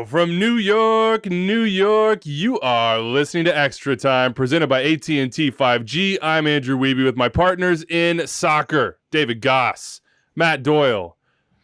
From New York, New York, you are listening to Extra Time, presented by AT&T 5G. I'm Andrew Wiebe with my partners in soccer, David Gass, Matt Doyle,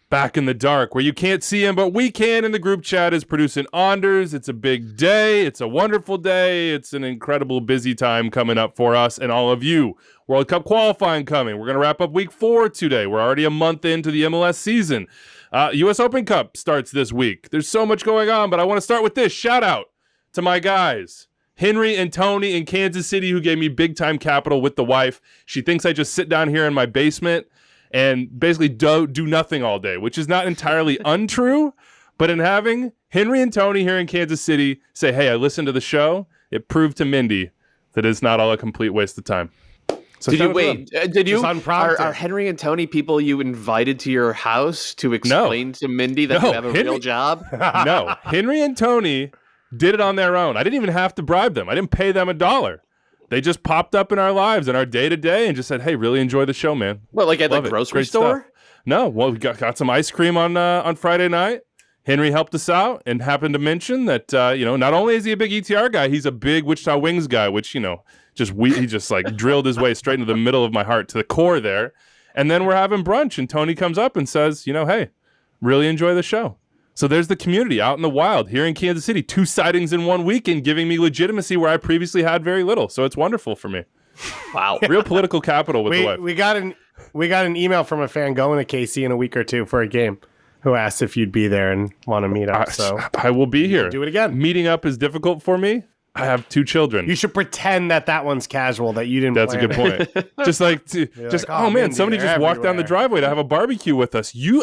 back in the dark, where you can't see him, but we can, and the group chat is producing Anders. It's a big day. It's a wonderful day. It's an incredible busy time coming up for us and all of you. World Cup qualifying coming. We're going to wrap up week 4 today. We're already a month into the MLS season. U.S. Open Cup starts this week. There's so much going on, but I want to start with this. Shout out to my guys, Henry and Tony in Kansas City, who gave me big-time capital with the wife. She thinks I just sit down here in my basement and basically do nothing all day, which is not entirely untrue. But in having Henry and Tony here in Kansas City say, hey, I listened to the show, it proved to Mindy that it's not all a complete waste of time. So did you are Henry and Tony people you invited to your house to explain to Mindy that you have a real job? No, Henry and Tony did it on their own. I didn't even have to bribe them. I didn't pay them $1. They just popped up in our lives, in our day-to-day, and just said, hey, really enjoy the show, man. What, like at the grocery store? Stuff. No, well, we got some ice cream on Friday night. Henry helped us out and happened to mention that, not only is he a big ETR guy, he's a big Wichita Wings guy, which, he just like drilled his way straight into the middle of my heart, to the core there. And then we're having brunch, and Tony comes up and says, hey, really enjoy the show. So there's the community out in the wild here in Kansas City, 2 sightings in 1 weekend, giving me legitimacy where I previously had very little. So it's wonderful for me. Wow. Real political capital with the wife. We got an email from a fan going to KC in a week or two for a game, who asked if you'd be there and want to meet up. So I will be here. Do it again. Meeting up is difficult for me. I have 2 children. You should pretend that one's casual, that you didn't. That's a good point. Just like, oh man, Mindy, somebody just walked down the driveway to have a barbecue with us. Yeah,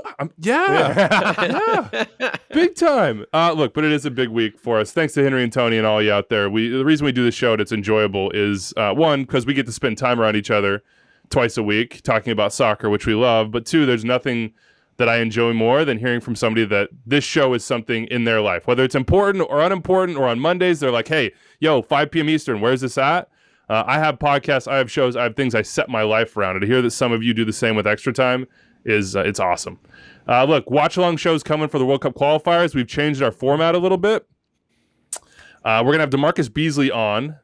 big time. Look, but it is a big week for us. Thanks to Henry and Tony and all you out there. The reason we do this show and it's enjoyable is 1, because we get to spend time around each other twice a week talking about soccer, which we love. But 2, there's nothing that I enjoy more than hearing from somebody that this show is something in their life, whether it's important or unimportant, or on Mondays, they're like, hey, 5 p.m. Eastern, where's this at? I have podcasts, I have shows, I have things I set my life around. And to hear that some of you do the same with Extra Time is it's awesome. Look, watch-along shows coming for the World Cup qualifiers. We've changed our format a little bit. We're going to have DeMarcus Beasley on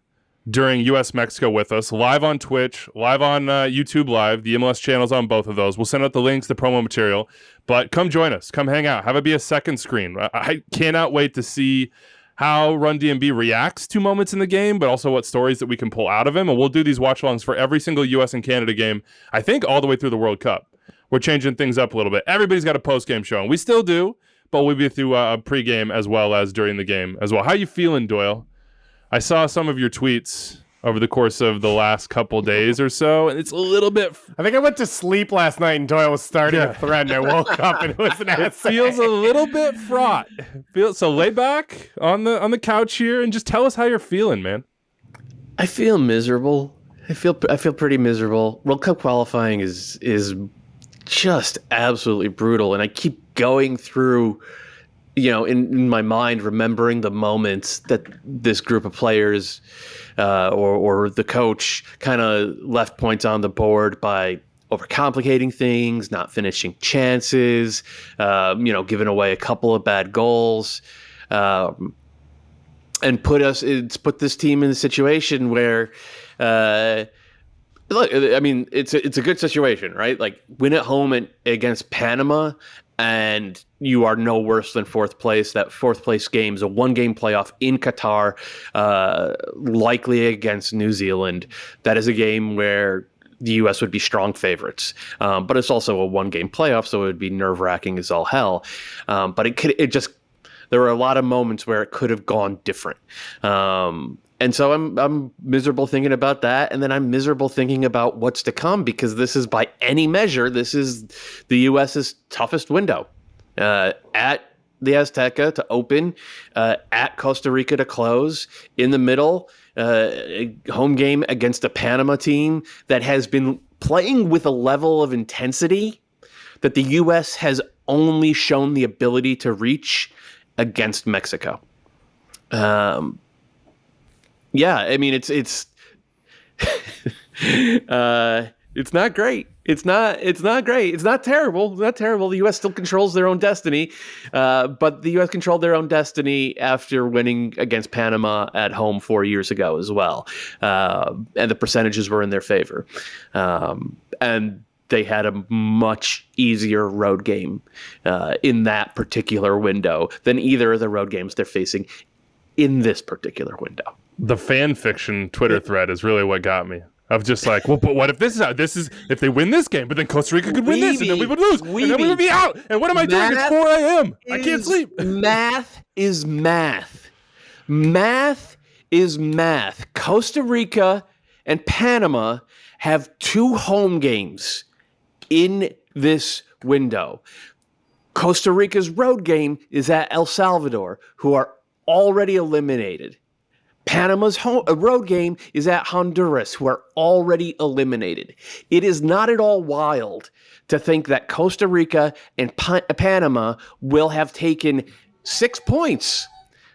during U.S.-Mexico with us, live on Twitch, live on YouTube Live. The MLS channel's on both of those. We'll send out the links, the promo material. But come join us. Come hang out. Have it be a second screen. I cannot wait to see how Run DMB reacts to moments in the game, but also what stories that we can pull out of him. And we'll do these watch-alongs for every single U.S. and Canada game, I think all the way through the World Cup. We're changing things up a little bit. Everybody's got a post-game show, and we still do, but we'll be through a pre-game as well as during the game as well. How you feeling, Doyle? I saw some of your tweets over the course of the last couple days or so, and it's a little bit... I think I went to sleep last night and Doyle was starting a thread, and I woke up and it was an essay. It feels a little bit fraught. So lay back on the couch here and just tell us how you're feeling, man. I feel miserable. I feel pretty miserable. World Cup qualifying is just absolutely brutal, and I keep going through... in my mind, remembering the moments that this group of players or the coach kind of left points on the board by overcomplicating things, not finishing chances, giving away a couple of bad goals, and put this team in a situation where, look, I mean, it's a good situation, right? Like, win at home against Panama, and you are no worse than 4th place. That 4th place game is a 1-game playoff in Qatar, likely against New Zealand. That is a game where the U.S. would be strong favorites. But it's also a 1-game playoff, so it would be nerve-wracking as all hell. But there were a lot of moments where it could have gone different. And so I'm miserable thinking about that, and then I'm miserable thinking about what's to come, because this is, by any measure, this is the U.S.'s toughest window. At the Azteca to open, at Costa Rica to close, in the middle, a home game against a Panama team that has been playing with a level of intensity that the U.S. has only shown the ability to reach against Mexico. Yeah, I mean, it's It's not great. It's not great. It's not terrible. It's not terrible. The U.S. still controls their own destiny, but the U.S. controlled their own destiny after winning against Panama at home 4 years ago as well, and the percentages were in their favor, and they had a much easier road game in that particular window than either of the road games they're facing in this particular window. The fan fiction Twitter thread is really what got me. Of just like, well, but what if if they win this game, but then Costa Rica could win this, and then we would lose, and then we would be out. And what am I doing? It's 4 a.m. I can't sleep. Math is math. Math is math. Costa Rica and Panama have 2 home games in this window. Costa Rica's road game is at El Salvador, who are already eliminated. Panama's road game is at Honduras, who are already eliminated. It is not at all wild to think that Costa Rica and Panama will have taken 6 points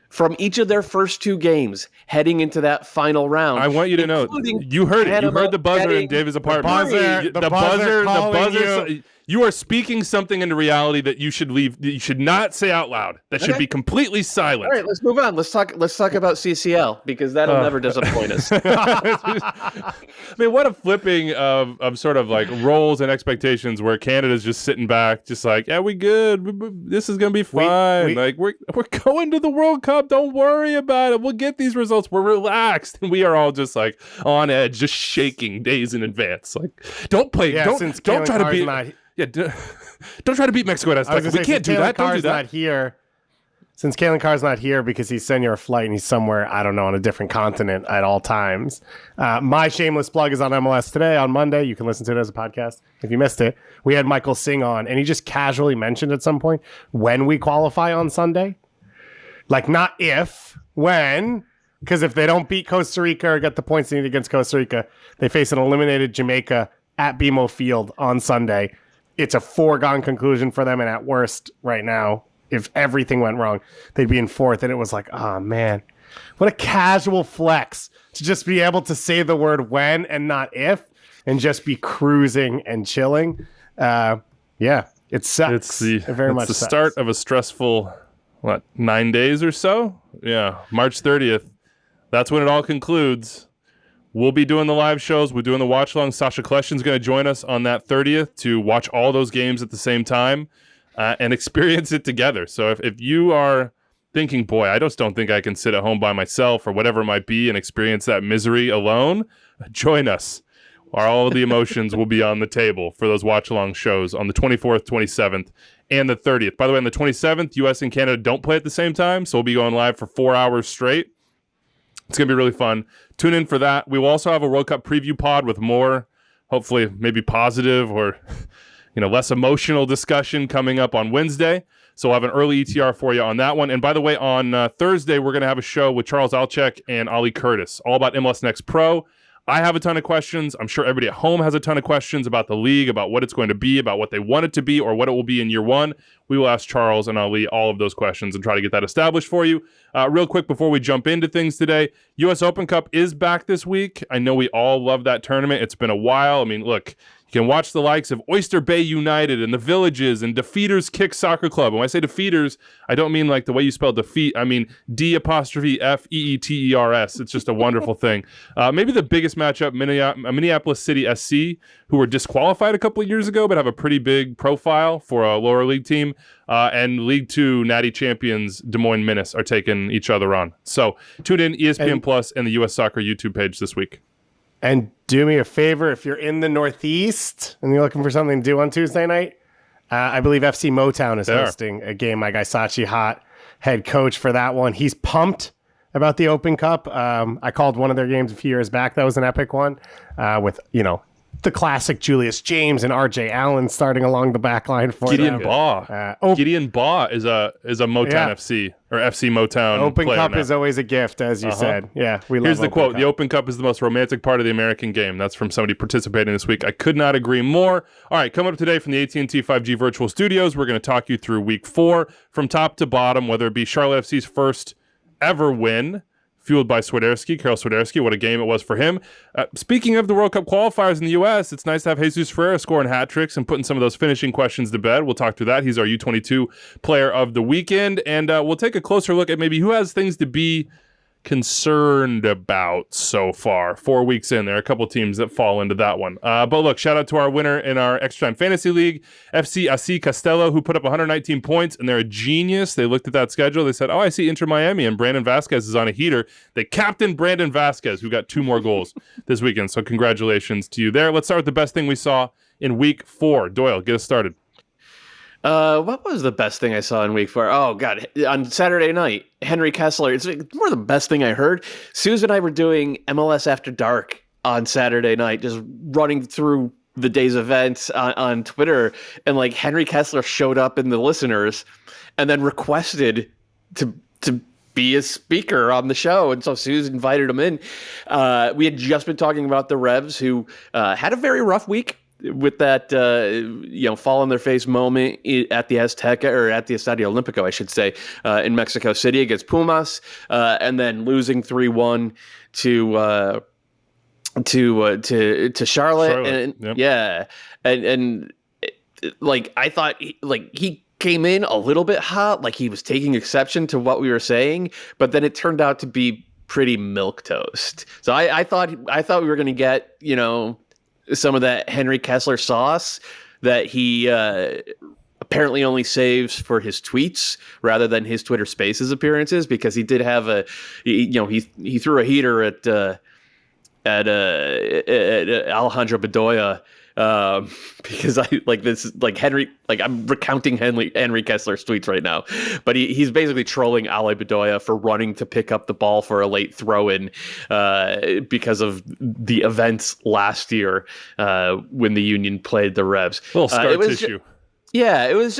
from each of their first 2 games heading into that final round. I want you to know, you heard it. You heard the buzzer in David's apartment. The buzzer. You are speaking something into reality that you should leave. You should not say out loud. That should be completely silent. All right, let's move on. Let's talk about CCL because that'll never disappoint us. I mean, what a flipping of sort of like roles and expectations where Canada's just sitting back, just like, yeah, we good. This is gonna be fine. Like we're going to the World Cup. Don't worry about it. We'll get these results. We're relaxed, and we are all just like on edge, just shaking days in advance. Like, don't play. Don't try to be. Yeah, don't try to beat Mexico at us. We can't do that. Don't do that. Not here. Since Kalen Carr's not here because he's sending a flight and he's somewhere, I don't know, on a different continent at all times. My shameless plug is on MLS Today on Monday. You can listen to it as a podcast if you missed it. We had Michael Singh on, and he just casually mentioned at some point when we qualify on Sunday. Like, not if, when. Because if they don't beat Costa Rica or get the points they need against Costa Rica, they face an eliminated Jamaica at BMO Field on Sunday. It's a foregone conclusion for them, and at worst, right now, if everything went wrong, they'd be in 4th. And it was like, oh man, what a casual flex to just be able to say the word when and not if, and just be cruising and chilling. Yeah, it sucks. It's the start of a stressful 9 days or so. Yeah, March 30th. That's when it all concludes. We'll be doing the live shows. We're doing the watch along. Sasha Kleshin's going to join us on that 30th to watch all those games at the same time and experience it together. So if you are thinking, boy, I just don't think I can sit at home by myself or whatever it might be and experience that misery alone, join us. All the emotions will be on the table for those watch along shows on the 24th, 27th, and the 30th. By the way, on the 27th, US and Canada don't play at the same time, so we'll be going live for 4 hours straight. It's going to be really fun. Tune in for that. We will also have a World Cup preview pod with more, hopefully maybe positive or less emotional discussion coming up on Wednesday. So we'll have an early ETR for you on that one. And by the way, on Thursday, we're going to have a show with Charles Alchek and Ali Curtis, all about MLS Next Pro. I have a ton of questions. I'm sure everybody at home has a ton of questions about the league, about what it's going to be, about what they want it to be, or what it will be in year 1. We will ask Charles and Ali all of those questions and try to get that established for you. Real quick before we jump into things today, U.S. Open Cup is back this week. I know we all love that tournament. It's been a while. I mean, look, you can watch the likes of Oyster Bay United and the Villages and Defeaters Kick Soccer Club. And when I say Defeaters, I don't mean like the way you spell defeat. I mean D''F''EETERS. It's just a wonderful thing. Maybe the biggest matchup, Minneapolis City SC, who were disqualified a couple of years ago but have a pretty big profile for a lower league team. And League 2 natty champions Des Moines Menace are taking each other on. So tune in, ESPN Plus and the U.S. Soccer YouTube page this week. And do me a favor, if you're in the Northeast and you're looking for something to do on Tuesday night, I believe FC Motown is hosting a game. My guy Sachi Hot, head coach for that one. He's pumped about the Open Cup. I called one of their games a few years back. That was an epic one with, the classic Julius James and RJ Allen starting along the back line for Gideon Baugh. Gideon Baugh is a Motown FC or FC Motown Open player Cup now. Is always a gift, as you said. Yeah, we love Here's the Open quote. Cup. The Open Cup is the most romantic part of the American game. That's from somebody participating this week. I could not agree more. All right, coming up today from the AT&T 5G Virtual Studios, we're going to talk you through week 4 from top to bottom, whether it be Charlotte FC's first ever win, fueled by Swiderski, Karol Swiderski. What a game it was for him. Speaking of the World Cup qualifiers in the U.S., it's nice to have Jesus Ferreira scoring hat tricks and putting some of those finishing questions to bed. We'll talk through that. He's our U22 player of the weekend, and we'll take a closer look at maybe who has things to be concerned about so far. 4 weeks in, there are a couple teams that fall into that one. But look, shout out to our winner in our Extra Time Fantasy League, FC AC Castello, who put up 119 points, and they're a genius. They looked at that schedule. They said, I see Inter Miami, and Brandon Vazquez is on a heater. They captained Brandon Vazquez, who got 2 more goals this weekend. So congratulations to you there. Let's start with the best thing we saw in week 4. Doyle, get us started. What was the best thing I saw in week 4? Oh, God. On Saturday night, Henry Kessler. It's more the best thing I heard. Susan and I were doing MLS After Dark on Saturday night, just running through the day's events on Twitter. And like Henry Kessler showed up in the listeners and then requested to be a speaker on the show. And so Susan invited him in. We had just been talking about the Revs, who had a very rough week with that, fall on their face moment at the Azteca, or at the Estadio Olimpico, I should say, in Mexico City against Pumas, and then losing 3-1 to Charlotte. And yep. Yeah. And like, I thought he came in a little bit hot, like he was taking exception to what we were saying, but then it turned out to be pretty milquetoast. So I thought we were going to get, some of that Henry Kessler sauce that he apparently only saves for his tweets rather than his Twitter Spaces appearances, because he did have he threw a heater at Alejandro Bedoya, because I like this, like Henry, like I'm recounting Henry Kessler's tweets right now, but he's basically trolling Ale Bedoya for running to pick up the ball for a late throw-in because of the events last year when the Union played the Revs. A little scar tissue. It was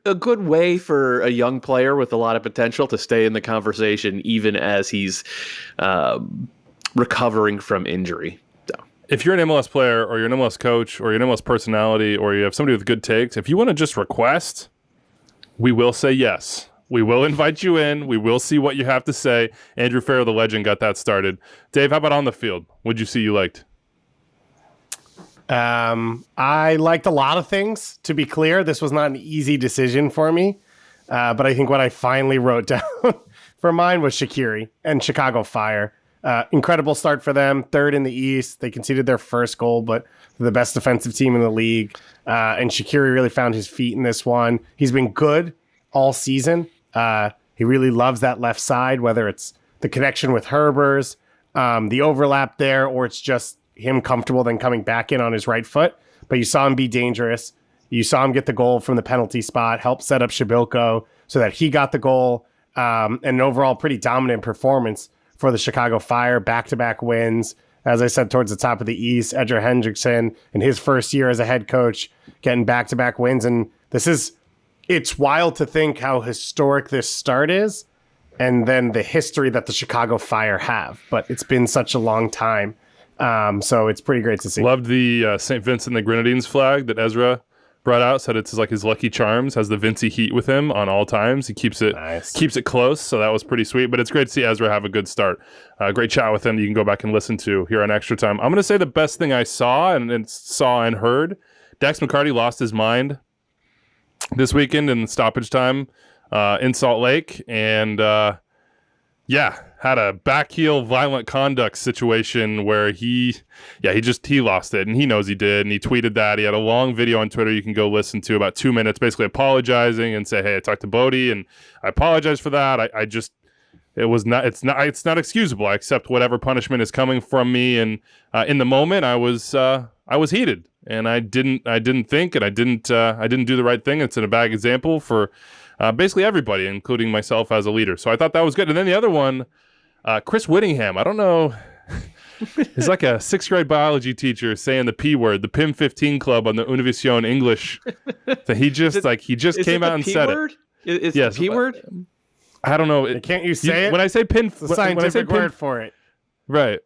a good way for a young player with a lot of potential to stay in the conversation, even as he's recovering from injury. If you're an MLS player, or you're an MLS coach, or you're an MLS personality, or you have somebody with good takes, if you want to just request, we will say yes. We will invite you in. We will see what you have to say. Andrew Farrow, the legend, got that started. Dave, how about on the field? What'd you see you liked? I liked a lot of things. To be clear, this was not an easy decision for me, but I think what I finally wrote down for mine was Shaqiri and Chicago Fire. Incredible start for them, 3rd in the East. They conceded their first goal, but they're the best defensive team in the league. And Shaqiri really found his feet in this one. He's been good all season. He really loves that left side, whether it's the connection with Herbers, the overlap there, or it's just him comfortable then coming back in on his right foot. But you saw him be dangerous. You saw him get the goal from the penalty spot, help set up Shabilko so that he got the goal, and an overall pretty dominant performance for the Chicago Fire, back-to-back wins. As I said, towards the top of the East, Edger Hendrickson in his first year as a head coach, getting back-to-back wins. And it's wild to think how historic this start is, and then the history that the Chicago Fire have. But it's been such a long time. So it's pretty great to see. Loved the St. Vincent and the Grenadines flag that Ezra brought out. Said it's like his lucky charms, has the Vincy heat with him on all times. He keeps it close, so that was pretty sweet. But it's great to see Ezra have a good start. Great chat with him that you can go back and listen to here on Extra Time. I'm going to say the best thing I saw and heard, Dax McCarty lost his mind this weekend in stoppage time in Salt Lake, and had a backheel violent conduct situation where he lost it, and he knows he did, and he tweeted that. He had a long video on Twitter you can go listen to, about 2 minutes, basically apologizing and say, hey, I talked to Bodie and I apologize for that. It's not excusable. I accept whatever punishment is coming from me, and in the moment I was heated, and I didn't think, and I didn't do the right thing. It's a bad example for basically everybody, including myself as a leader. So I thought that was good. And then the other one, Chris Whittingham, I don't know, he's like a 6th grade biology teacher saying the P word, the PIM 15 Club on the Univision English. So he just came out and said it. Is it the P word? I don't know. Can't you say it? When I say PIN, it's a scientific word for it. Right.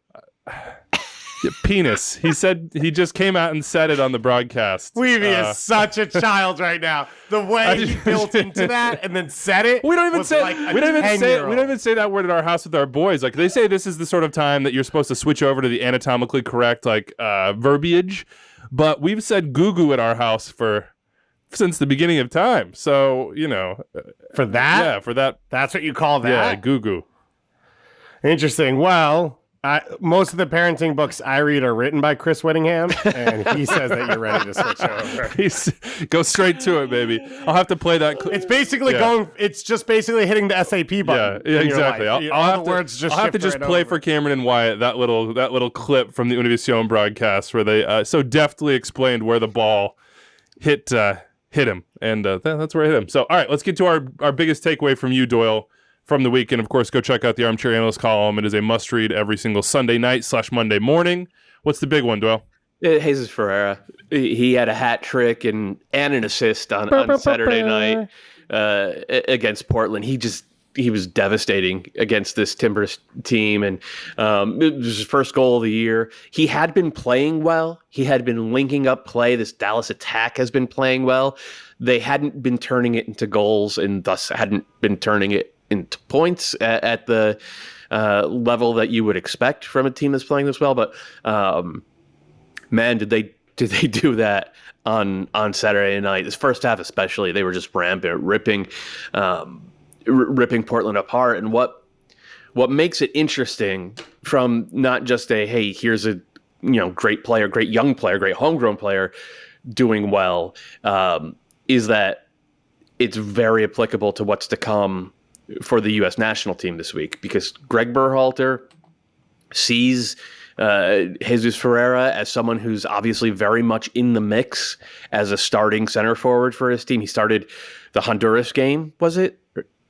Penis. He said he just came out and said it on the broadcast. Weeby is such a child right now. The way he built into that and then said it. We don't even say like we don't even say that word at our house with our boys. Like they say this is the sort of time that you're supposed to switch over to the anatomically correct verbiage. But we've said goo goo at our house since the beginning of time. So, For that? Yeah, for that. That's what you call that? Yeah, goo goo. Interesting. Well, most of the parenting books I read are written by Chris Whittingham, and he says that you're ready to switch over. Go straight to it, baby. I'll have to play that. It's basically it's just basically hitting the SAP button. Yeah, exactly. I'll have to just play over. for Cameron and Wyatt that little clip from the Univision broadcast where they so deftly explained where the ball hit him, and that's where it hit him. So, all right, let's get to our biggest takeaway from you, Doyle, from the week. And, of course, go check out the Armchair Analyst column. It is a must-read every single Sunday night / Monday morning. What's the big one, Doyle? Jesus Ferreira. He had a hat trick and an assist on Saturday night against Portland. He was devastating against this Timbers team, and it was his first goal of the year. He had been playing well. He had been linking up play. This Dallas attack has been playing well. They hadn't been turning it into goals, and thus hadn't been turning it into points at the level that you would expect from a team that's playing this well. But man, did they do that on Saturday night? This first half especially, they were just rampant, ripping Portland apart. And what makes it interesting from not just a, hey, here's a great player, great young player, great homegrown player doing well, is that it's very applicable to what's to come for the U.S. national team this week, because Greg Berhalter sees Jesus Ferreira as someone who's obviously very much in the mix as a starting center forward for his team. He started the Honduras game, was it?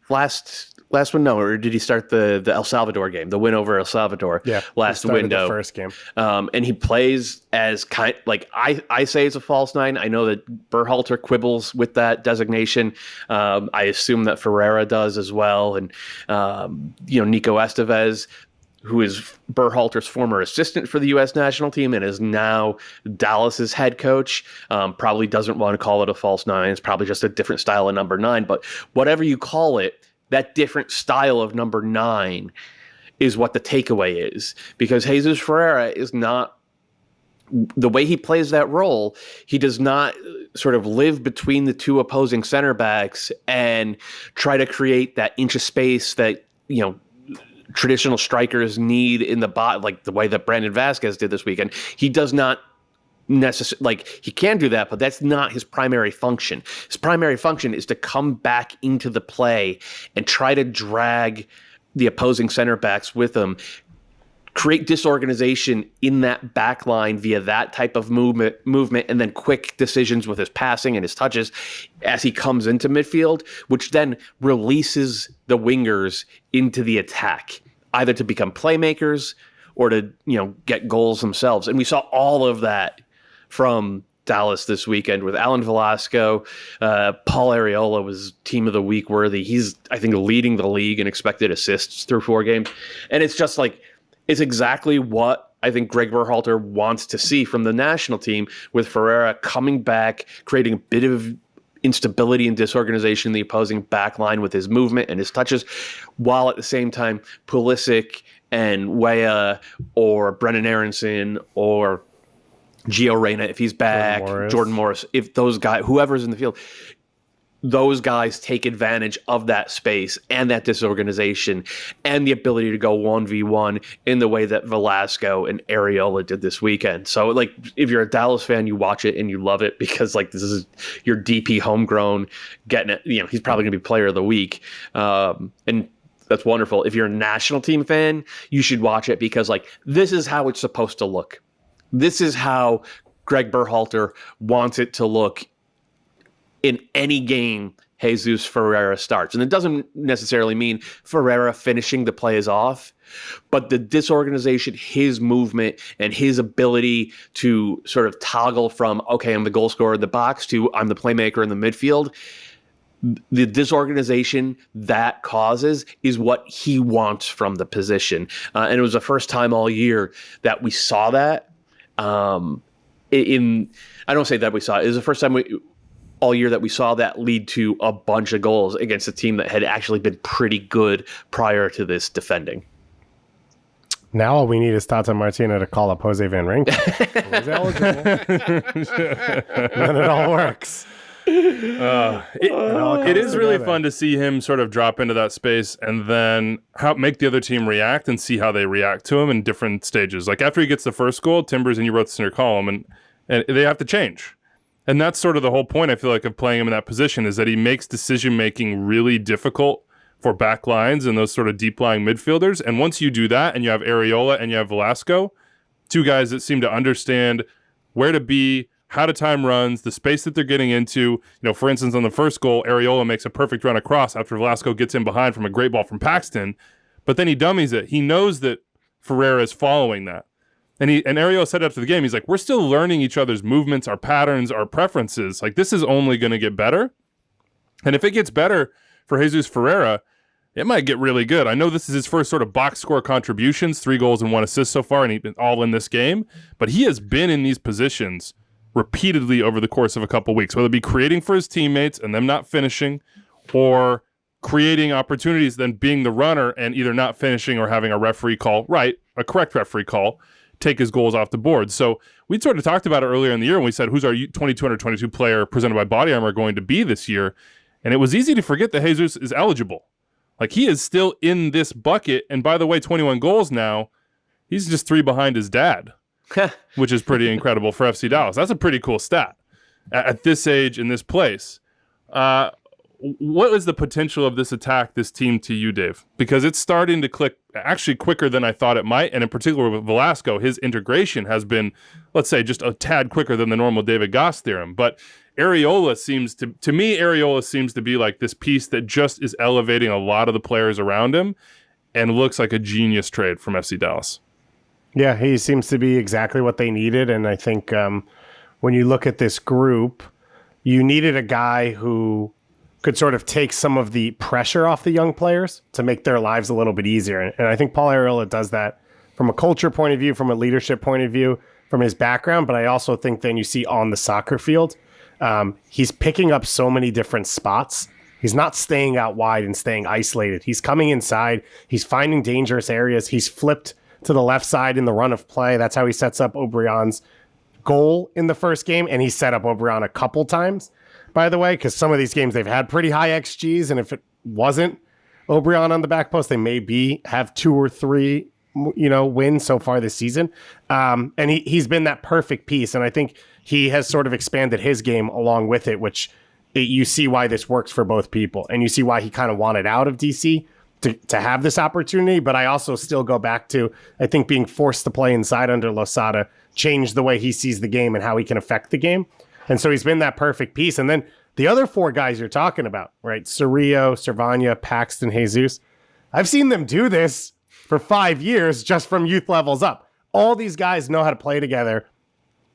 Last one, no, or did he start the El Salvador game, the win over El Salvador? Yeah, last window, the first game. And he plays as I say it's a false nine. I know that Berhalter quibbles with that designation. I assume that Ferreira does as well, and Nico Estevez, who is Berhalter's former assistant for the U.S. national team and is now Dallas's head coach, probably doesn't want to call it a false nine. It's probably just a different style of number 9. But whatever you call it, that different style of number 9 is what the takeaway is. Because Jesus Ferreira is not, the way he plays that role, he does not sort of live between the two opposing center backs and try to create that inch of space that, traditional strikers need in the bot, like the way that Brandon Vazquez did this weekend. He does not necessarily, he can do that, but that's not his primary function. His primary function is to come back into the play and try to drag the opposing center backs with him, create disorganization in that back line via that type of movement, and then quick decisions with his passing and his touches as he comes into midfield, which then releases the wingers into the attack, either to become playmakers or to, get goals themselves. And we saw all of that from Dallas this weekend with Alan Velasco. Paul Arriola was team of the week worthy. He's, I think, leading the league in expected assists through 4 games. And it's just it's exactly what I think Greg Berhalter wants to see from the national team, with Ferreira coming back, creating a bit of instability and disorganization in the opposing back line with his movement and his touches, while at the same time Pulisic and Weah or Brennan Aronson or Gio Reyna, if he's back, Jordan Morris, if those guys, whoever's in the field, those guys take advantage of that space and that disorganization and the ability to go 1v1 in the way that Velasco and Arriola did this weekend. So, if you're a Dallas fan, you watch it and you love it because, this is your DP homegrown getting it. He's probably going to be player of the week. And that's wonderful. If you're a national team fan, you should watch it because, this is how it's supposed to look. This is how Greg Berhalter wants it to look in any game Jesus Ferreira starts. And it doesn't necessarily mean Ferreira finishing the plays off, but the disorganization, his movement, and his ability to sort of toggle from, okay, I'm the goal scorer in the box to I'm the playmaker in the midfield, the disorganization that causes is what he wants from the position. And it was the first time all year that we saw that I don't say that we saw it. It was the first time all year that we saw that lead to a bunch of goals against a team that had actually been pretty good prior to this defending. Now all we need is Tata Martino to call up Jose Van Rink. Who's eligible. Then it all works. It is really fun to see him sort of drop into that space and then make the other team react and see how they react to him in different stages. Like after he gets the first goal, Timbers, and you wrote this in your column, and they have to change. And that's sort of the whole point, I feel like, of playing him in that position, is that he makes decision-making really difficult for back lines and those sort of deep-lying midfielders. And once you do that, and you have Areola and you have Velasco, two guys that seem to understand where to be, how to time runs, the space that they're getting into. For instance, on the first goal, Areola makes a perfect run across after Velasco gets in behind from a great ball from Paxton, but then he dummies it. He knows that Ferreira is following that. And Areola said after the game, he's like, we're still learning each other's movements, our patterns, our preferences. Like, this is only going to get better. And if it gets better for Jesus Ferreira, it might get really good. I know this is his first sort of box score contributions, 3 goals and 1 assist so far, and he's been all in this game. But he has been in these positions repeatedly over the course of a couple weeks, whether it be creating for his teammates and them not finishing, or creating opportunities, then being the runner and either not finishing or having a correct referee call, take his goals off the board. So we sort of talked about it earlier in the year when we said, who's our 22 player presented by Body Armor going to be this year? And it was easy to forget that Jesus is eligible. Like, he is still in this bucket. And by the way, 21 goals now, he's just 3 behind his dad, which is pretty incredible for FC Dallas. That's a pretty cool stat at this age in this place. What is the potential of this attack, this team, to you, Dave? Because it's starting to click actually quicker than I thought it might. And in particular with Velasco, his integration has been, let's say, just a tad quicker than the normal David Gass theorem. But Areola seems to be like this piece that just is elevating a lot of the players around him and looks like a genius trade from FC Dallas. Yeah, he seems to be exactly what they needed. And I think when you look at this group, you needed a guy who could sort of take some of the pressure off the young players to make their lives a little bit easier. And I think Paul Areola does that from a culture point of view, from a leadership point of view, from his background. But I also think then you see on the soccer field, he's picking up so many different spots. He's not staying out wide and staying isolated. He's coming inside. He's finding dangerous areas. He's flipped to the left side in the run of play. That's how he sets up Obrion's goal in the first game. And he set up Obrion a couple times, by the way, because some of these games they've had pretty high XGs. And if it wasn't Obrion on the back post, they may have 2 or 3, wins so far this season. And he's been that perfect piece. And I think he has sort of expanded his game along with it, which you see why this works for both people. And you see why he kind of wanted out of DC to have this opportunity. But I also still go back to, I think, being forced to play inside under Losada changed the way he sees the game and how he can affect the game. And so he's been that perfect piece. And then the other 4 guys you're talking about, right? Cerrillo, Servania, Paxton, Jesus. I've seen them do this for 5 years just from youth levels up. All these guys know how to play together.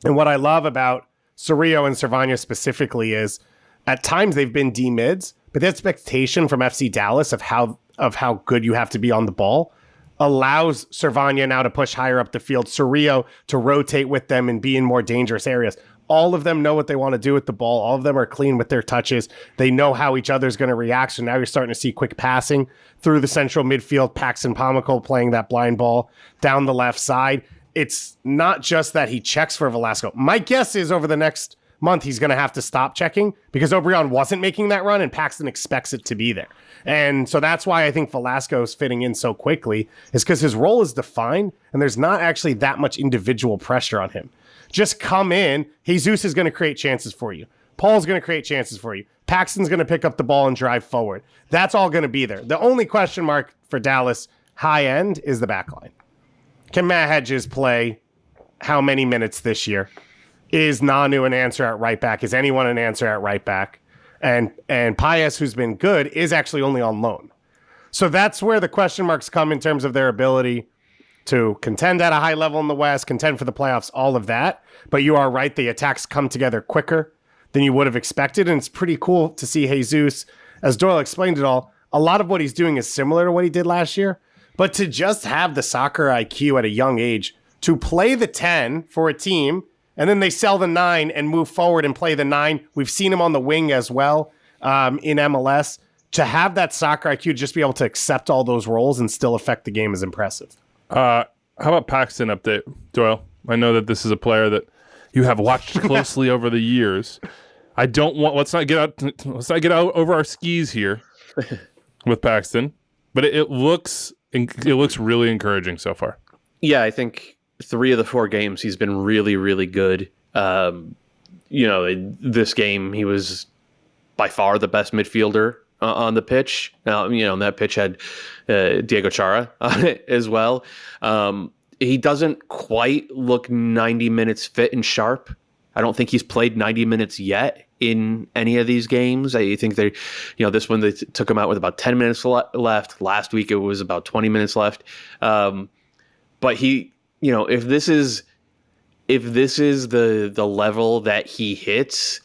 And what I love about Cerrillo and Servania specifically is at times they've been D mids, but the expectation from FC Dallas of how good you have to be on the ball allows Servania now to push higher up the field, Cerrillo to rotate with them and be in more dangerous areas. All of them know what they want to do with the ball. All of them are clean with their touches. They know how each other's going to react. So now you're starting to see quick passing through the central midfield. Paxton Pomykal playing that blind ball down the left side. It's not just that he checks for Velasco. My guess is over the next month, he's going to have to stop checking because Obrion wasn't making that run and Paxton expects it to be there. And so that's why I think Velasco's fitting in so quickly, is because his role is defined and there's not actually that much individual pressure on him. Just come in. Jesus is going to create chances for you. Paul's going to create chances for you. Paxton's going to pick up the ball and drive forward. That's all going to be there. The only question mark for Dallas high end is the back line. Can Matt Hedges play how many minutes this year? Is Nanu an answer at right back? Is anyone an answer at right back? And Paez, who's been good, is actually only on loan. So that's where the question marks come in terms of their ability to contend at a high level in the West, contend for the playoffs, all of that. But you are right, the attacks come together quicker than you would have expected. And it's pretty cool to see Jesus, as Doyle explained it all, a lot of what he's doing is similar to what he did last year. But to just have the soccer IQ at a young age to play the 10 for a team, and then they sell the 9 and move forward and play the 9. We've seen him on the wing as well in MLS. To have that soccer IQ, just be able to accept all those roles and still affect the game is impressive. How about Paxton update, Doyle? I know that this is a player that you have watched closely over the years. Let's not get out over our skis here with Paxton, but it looks really encouraging so far. Yeah, I think 3 of the 4 games he's been really, really good. This game he was by far the best midfielder on the pitch. And that pitch had Diego Chara on it as well. He doesn't quite look 90 minutes fit and sharp. I don't think he's played 90 minutes yet in any of these games. I think this one they took him out with about 10 minutes left. Last week it was about 20 minutes left. But he, if this is the level that he hits,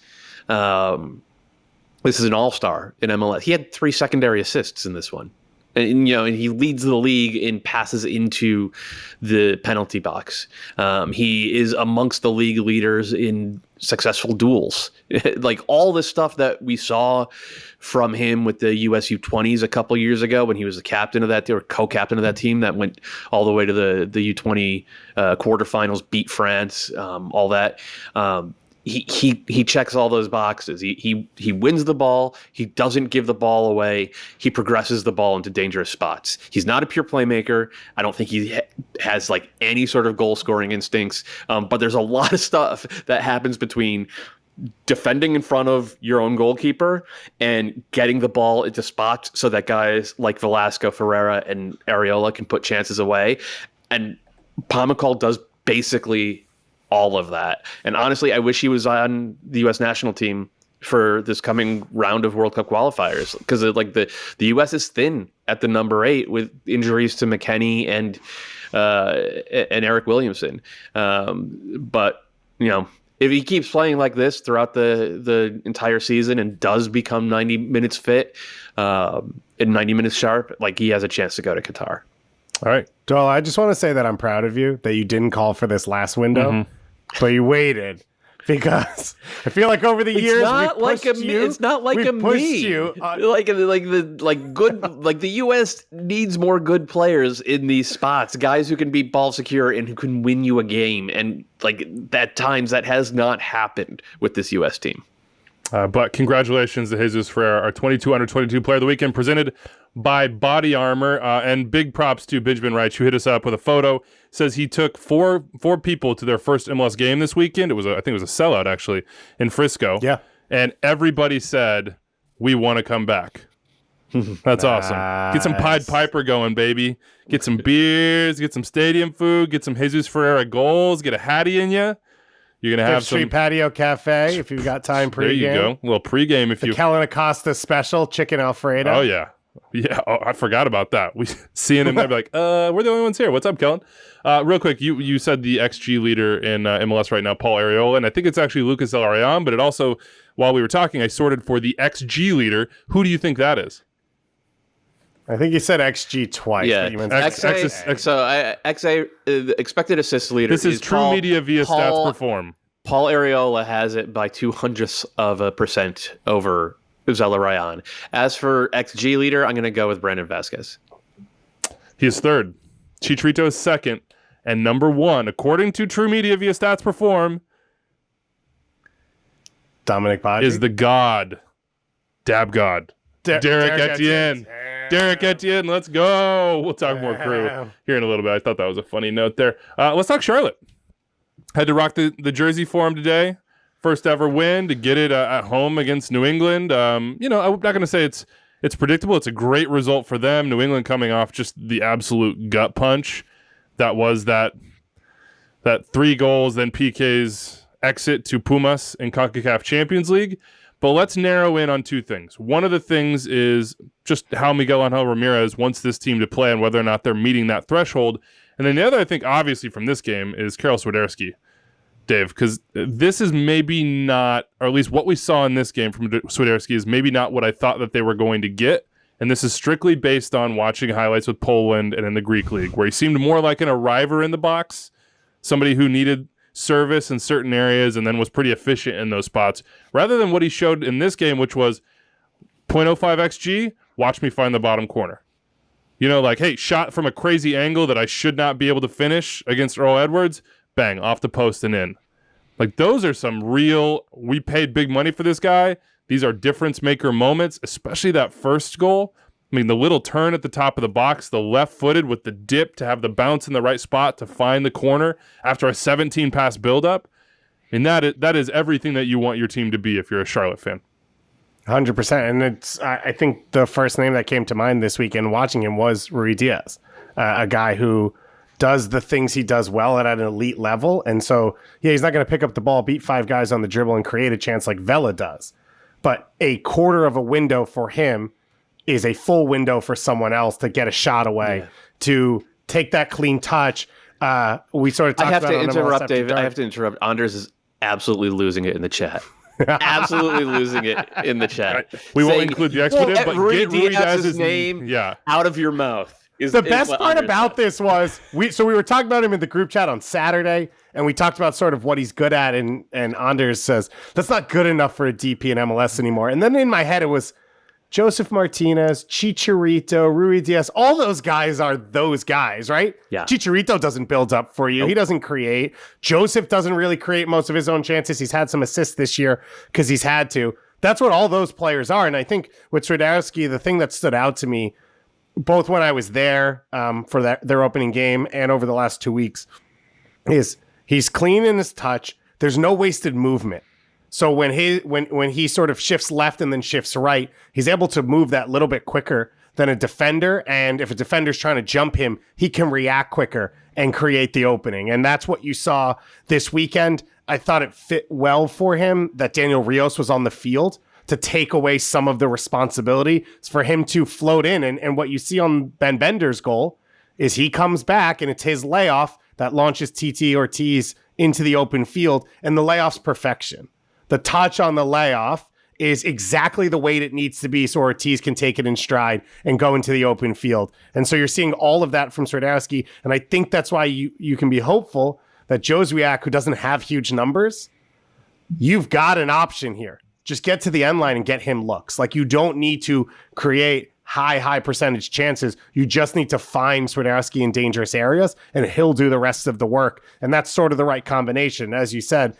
this is an all-star in MLS. He had 3 secondary assists in this one. And he leads the league in passes into the penalty box. He is amongst the league leaders in successful duels. Like all the stuff that we saw from him with the US U20s a couple years ago when he was the captain of that team or co-captain of that team that went all the way to the U20 quarterfinals, beat France, all that. He checks all those boxes. He wins the ball. He doesn't give the ball away. He progresses the ball into dangerous spots. He's not a pure playmaker. I don't think he has like any sort of goal scoring instincts. But there's a lot of stuff that happens between defending in front of your own goalkeeper and getting the ball into spots so that guys like Velasco, Ferreira, and Areola can put chances away. And Pomykal does basically all of that. And honestly, I wish he was on the U.S. national team for this coming round of World Cup qualifiers because the U.S. is thin at the number 8 with injuries to McKennie and Eric Williamson. But if he keeps playing like this throughout the entire season and does become 90 minutes fit and 90 minutes sharp, like he has a chance to go to Qatar. All right. Doyle, I just want to say that I'm proud of you that you didn't call for this last window, but you waited because I feel like over the years it's not like a me. The U.S. needs more good players in these spots, guys who can be ball secure and who can win you a game. And at times that has not happened with this U.S. team. But congratulations to Jesus Ferreira, our 22 under 22 player of the weekend, presented by Body Armor. And big props to Benjamin Reich, who hit us up with a photo. Says he took four people to their first MLS game this weekend. I think it was a sellout, actually, in Frisco. Yeah. And everybody said, we want to come back. That's awesome. Get some Pied Piper going, baby. Get some beers, get some stadium food, get some Jesus Ferreira goals, get a hatty in you. You're going to have Street some Patio Cafe if you've got time pregame. There you go. A little pregame if you... Kellen Acosta special, chicken Alfredo. Oh, yeah. Yeah, I forgot about that. We seeing him there be like, we're the only ones here. What's up, Kellen? Real quick, you said the XG leader in MLS right now, Paul Areola, and I think it's actually Lucas Elarayan, but it also, while we were talking, I sorted for the XG leader. Who do you think that is? I think you said XG twice. Yeah, XA, expected assist leader. This is True Media via Stats Perform. Paul Areola has it by 0.02% over Zelarayan. As for XG leader, I'm going to go with Brandon Vazquez. He is third. Chicharito is second. And number one, according to True Media via Stats Perform, Dominic Baji is the god. Dab god. Derek Etienne. Derek Etienne, let's go. We'll talk more crew here in a little bit. I thought that was a funny note there. Let's talk Charlotte. Had to rock the jersey for him today. First ever win to get it at home against New England. I'm not going to say it's predictable. It's a great result for them. New England coming off just the absolute gut punch. That was that 3 goals, then PK's exit to Pumas in CONCACAF Champions League. But let's narrow in on 2 things. One of the things is just how Miguel Angel Ramirez wants this team to play and whether or not they're meeting that threshold. And then the other, I think, obviously from this game is Karol Swiderski, Dave, because this is maybe not, or at least what we saw in this game from Swiderski is maybe not what I thought that they were going to get. And this is strictly based on watching highlights with Poland and in the Greek League, where he seemed more like an arriver in the box somebody who needed service in certain areas and then was pretty efficient in those spots, rather than what he showed in this game, which was 0.05 XG, watch me find the bottom corner. You know, like, hey, shot from a crazy angle that I should not be able to finish against Earl Edwards, bang, off the post and in. Like, those are some real, we paid big money for this guy. These are difference maker moments, especially that first goal. I mean, the little turn at the top of the box, the left-footed with the dip to have the bounce in the right spot to find the corner after a 17-pass buildup. I mean, that is everything that you want your team to be if you're a Charlotte fan. 100%. And I think the first name that came to mind this weekend watching him was Ruidíaz, a guy who does the things he does well at an elite level. And so, yeah, he's not going to pick up the ball, beat 5 guys on the dribble, and create a chance like Vela does. But a quarter of a window for him is a full window for someone else to get a shot away, to take that clean touch. We sort of talked about it. I have to interrupt, David. I have to interrupt. Anders is absolutely losing it in the chat. Absolutely losing it in the chat. We won't include the expletive, but get Ruidíaz's name out of your mouth. The best part about this was we were talking about him in the group chat on Saturday, and we talked about sort of what he's good at, and Anders says that's not good enough for a DP in MLS anymore. And then in my head it was Joseph Martinez, Chicharito, Ruidíaz. All those guys are those guys, right? Yeah. Chicharito doesn't build up for you. Nope. He doesn't create. Joseph doesn't really create most of his own chances. He's had some assists this year because he's had to. That's what all those players are. And I think with Swiderski, the thing that stood out to me, both when I was there for their opening game and over the last 2 weeks, is he's clean in his touch. There's no wasted movement. So when he sort of shifts left and then shifts right, he's able to move that little bit quicker than a defender. And if a defender's trying to jump him, he can react quicker and create the opening. And that's what you saw this weekend. I thought it fit well for him that Daniel Rios was on the field to take away some of the responsibility for him to float in. And what you see on Ben Bender's goal is he comes back and it's his layoff that launches TT Ortiz into the open field, and the layoff's perfection. The touch on the layoff is exactly the weight it needs to be so Ortiz can take it in stride and go into the open field. And so you're seeing all of that from Swiderski. And I think that's why you can be hopeful that Józwiak, who doesn't have huge numbers, you've got an option here. Just get to the end line and get him looks. Like, you don't need to create high percentage chances. You just need to find Swiderski in dangerous areas, and he'll do the rest of the work. And that's sort of the right combination. As you said,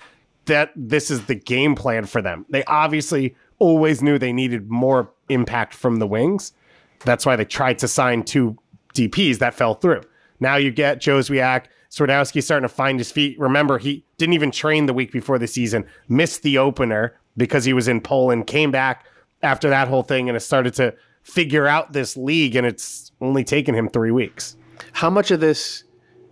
that this is the game plan for them. They obviously always knew they needed more impact from the wings. That's why they tried to sign 2 DPs that fell through. Now you get Józwiak. Swiderski starting to find his feet. Remember, he didn't even train the week before the season, missed the opener because he was in Poland, came back after that whole thing, and has started to figure out this league, and it's only taken him 3 weeks. How much of this,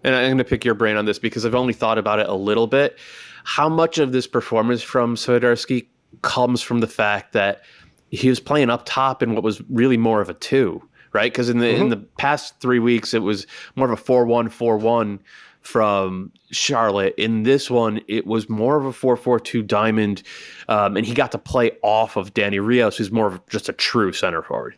and I'm going to pick your brain on this because I've only thought about it a little bit, how much of this performance from Swiderski comes from the fact that he was playing up top in what was really more of a 2, right? Because in the past 3 weeks, it was more of a 4-1-4-1 from Charlotte. In this one, it was more of a 4-4-2 diamond, and he got to play off of Danny Rios, who's more of just a true center forward.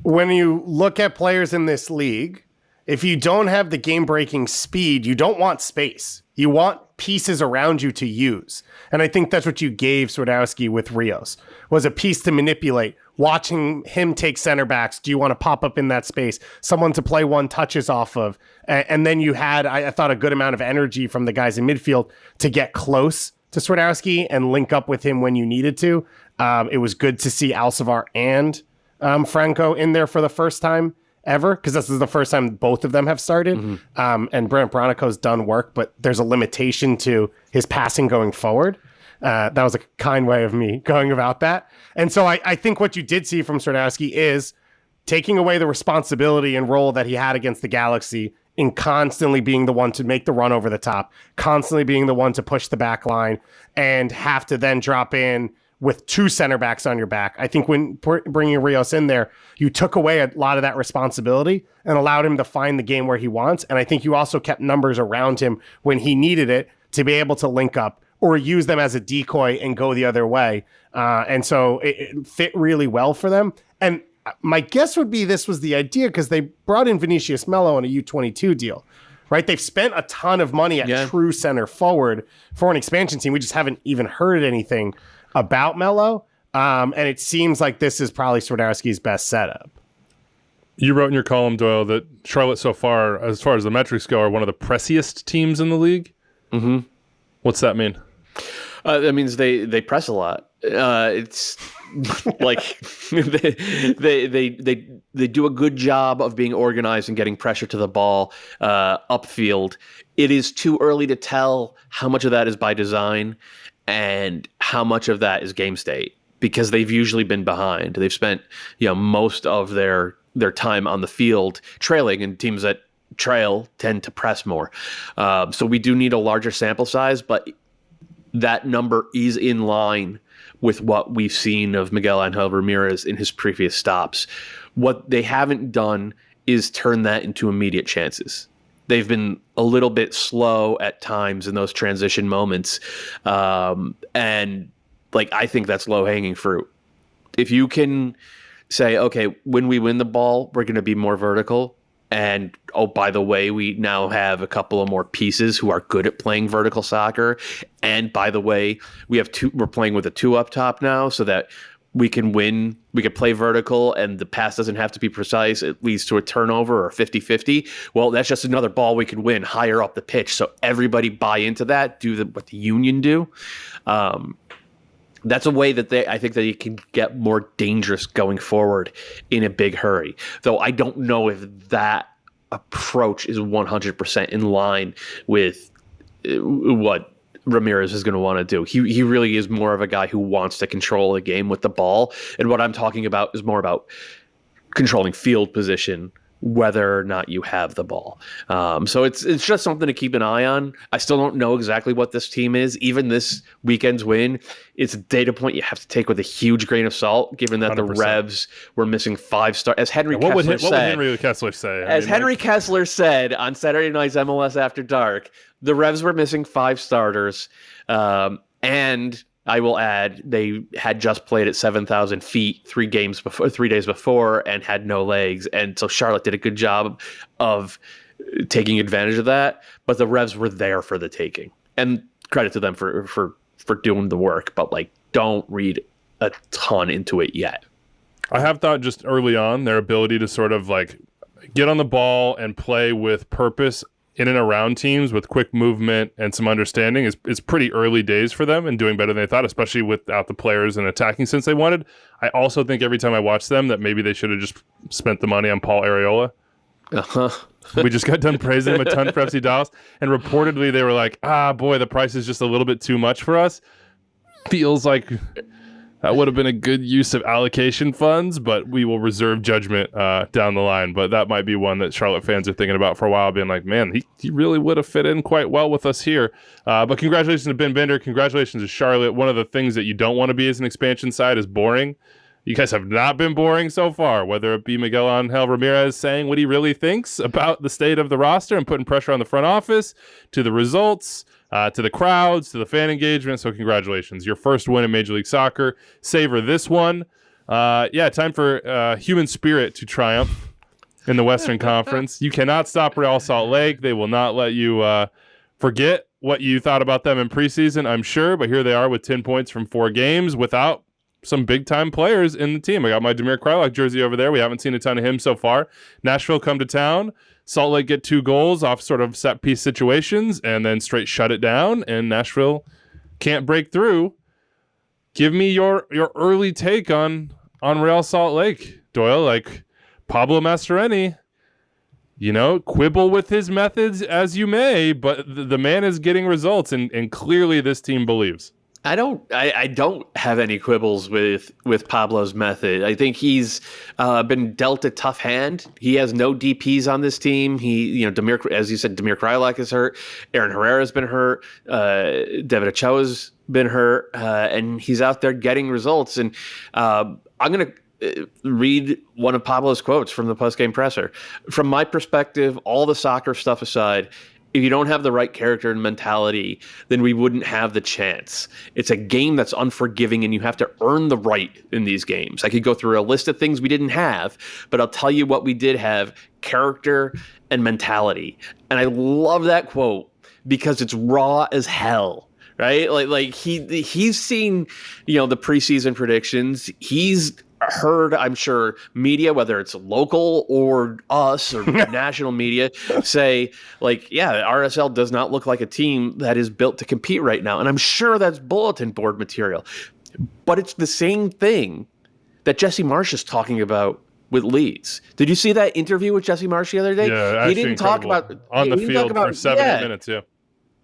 When you look at players in this league, if you don't have the game-breaking speed, you don't want space. You want pieces around you to use. And I think that's what you gave Swiderski with Rios, was a piece to manipulate. Watching him take center backs, do you want to pop up in that space? Someone to play one touches off of. And then you had, I thought, a good amount of energy from the guys in midfield to get close to Swiderski and link up with him when you needed to. It was good to see Alcivar and Franco in there for the first time ever, because this is the first time both of them have started. And Brent Bronico's done work, but there's a limitation to his passing going forward. That was a kind way of me going about that. And so I think what you did see from Swiderski is taking away the responsibility and role that he had against the Galaxy in constantly being the one to make the run over the top, constantly being the one to push the back line, and have to then drop in with 2 center backs on your back. I think when bringing Rios in there, you took away a lot of that responsibility and allowed him to find the game where he wants. And I think you also kept numbers around him when he needed it to be able to link up or use them as a decoy and go the other way. And so it fit really well for them. And my guess would be this was the idea because they brought in Vinicius Melo on a U22 deal. right? They've spent a ton of money at true center forward for an expansion team. We just haven't even heard anything about Melo. And it seems like this is probably Swiderski's best setup. You wrote in your column, Doyle, that Charlotte so far as the metrics go, are one of the pressiest teams in the league. Mm-hmm. What's that mean? That means they press a lot. It's like they do a good job of being organized and getting pressure to the ball upfield. It is too early to tell how much of that is by design and how much of that is game state, because they've usually been behind. They've spent most of their time on the field trailing, and teams that trail tend to press more. So we do need a larger sample size, but that number is in line with what we've seen of Miguel Angel Ramirez in his previous stops. What they haven't done is turn that into immediate chances. They've been a little bit slow at times in those transition moments. And I think that's low-hanging fruit. If you can say, okay, when we win the ball, we're going to be more vertical. And, oh, by the way, we now have a couple of more pieces who are good at playing vertical soccer. And by the way, we're playing with a 2 up top now so that we can win. We can play vertical and the pass doesn't have to be precise. It leads to a turnover or 50-50. Well, that's just another ball we could win higher up the pitch. So everybody buy into that, do what the Union do. That's a way that I think that you can get more dangerous going forward in a big hurry. Though I don't know if that approach is 100% in line with what Ramirez is going to want to do. He really is more of a guy who wants to control the game with the ball. And what I'm talking about is more about controlling field position, whether or not you have the ball. So it's just something to keep an eye on. I still don't know exactly what this team is. Even this weekend's win, it's a data point you have to take with a huge grain of salt, given that 100%. The Revs were missing 5 stars. As Henry Kessler said. What would Henry Kessler say? Henry Kessler said on Saturday night's MLS After Dark, the Revs were missing 5 starters. And I will add, they had just played at 7,000 feet 3 days before and had no legs. And so Charlotte did a good job of taking advantage of that. But the Revs were there for the taking. And credit to them for doing the work. But don't read a ton into it yet. I have thought just early on, their ability to sort of get on the ball and play with purpose in and around teams with quick movement and some understanding is pretty early days for them and doing better than they thought, especially without the players and attacking since they wanted. I also think every time I watch them that maybe they should have just spent the money on Paul Areola. Uh-huh. We just got done praising him a ton for FC Dallas, and reportedly they were like, boy, the price is just a little bit too much for us. Feels like that would have been a good use of allocation funds, but we will reserve judgment down the line. But that might be one that Charlotte fans are thinking about for a while, being like, man, he really would have fit in quite well with us here. But congratulations to Ben Bender. Congratulations to Charlotte. One of the things that you don't want to be as an expansion side is boring. You guys have not been boring so far, whether it be Miguel Angel Ramirez saying what he really thinks about the state of the roster and putting pressure on the front office, to the results, to the crowds, to the fan engagement. So congratulations. Your first win in Major League Soccer. Savor this one. Time for Human Spirit to triumph in the Western Conference. You cannot stop Real Salt Lake. They will not let you forget what you thought about them in preseason, I'm sure. But here they are with 10 points from 4 games without some big-time players in the team. I got my Damir Kreilach jersey over there. We haven't seen a ton of him so far. Nashville come to town. Salt Lake get 2 goals off sort of set-piece situations and then straight shut it down, and Nashville can't break through. Give me your early take on Real Salt Lake, Doyle. Pablo Mastroeni, quibble with his methods as you may, but the man is getting results, and clearly this team believes. I don't have any quibbles with Pablo's method. I think he's been dealt a tough hand. He has no DPs on this team. Damir, as you said, Damir Kreilach is hurt. Aaron Herrera's been hurt. David Ochoa's been hurt, and he's out there getting results. And I'm going to read one of Pablo's quotes from the postgame presser. From my perspective, all the soccer stuff aside, if you don't have the right character and mentality, then we wouldn't have the chance. It's a game that's unforgiving, and you have to earn the right in these games. I could go through a list of things we didn't have, but I'll tell you what we did have: character and mentality. And I love that quote because it's raw as hell, right? Like he's seen, the preseason predictions. He's heard, I'm sure, media, whether it's local or us or national media, say like, yeah, RSL does not look like a team that is built to compete right now. And I'm sure that's bulletin board material, but it's the same thing that Jesse Marsch is talking about with Leeds. Did you see that interview with Jesse Marsch the other day? Yeah, he didn't talk about on the field for 7 minutes. Yeah.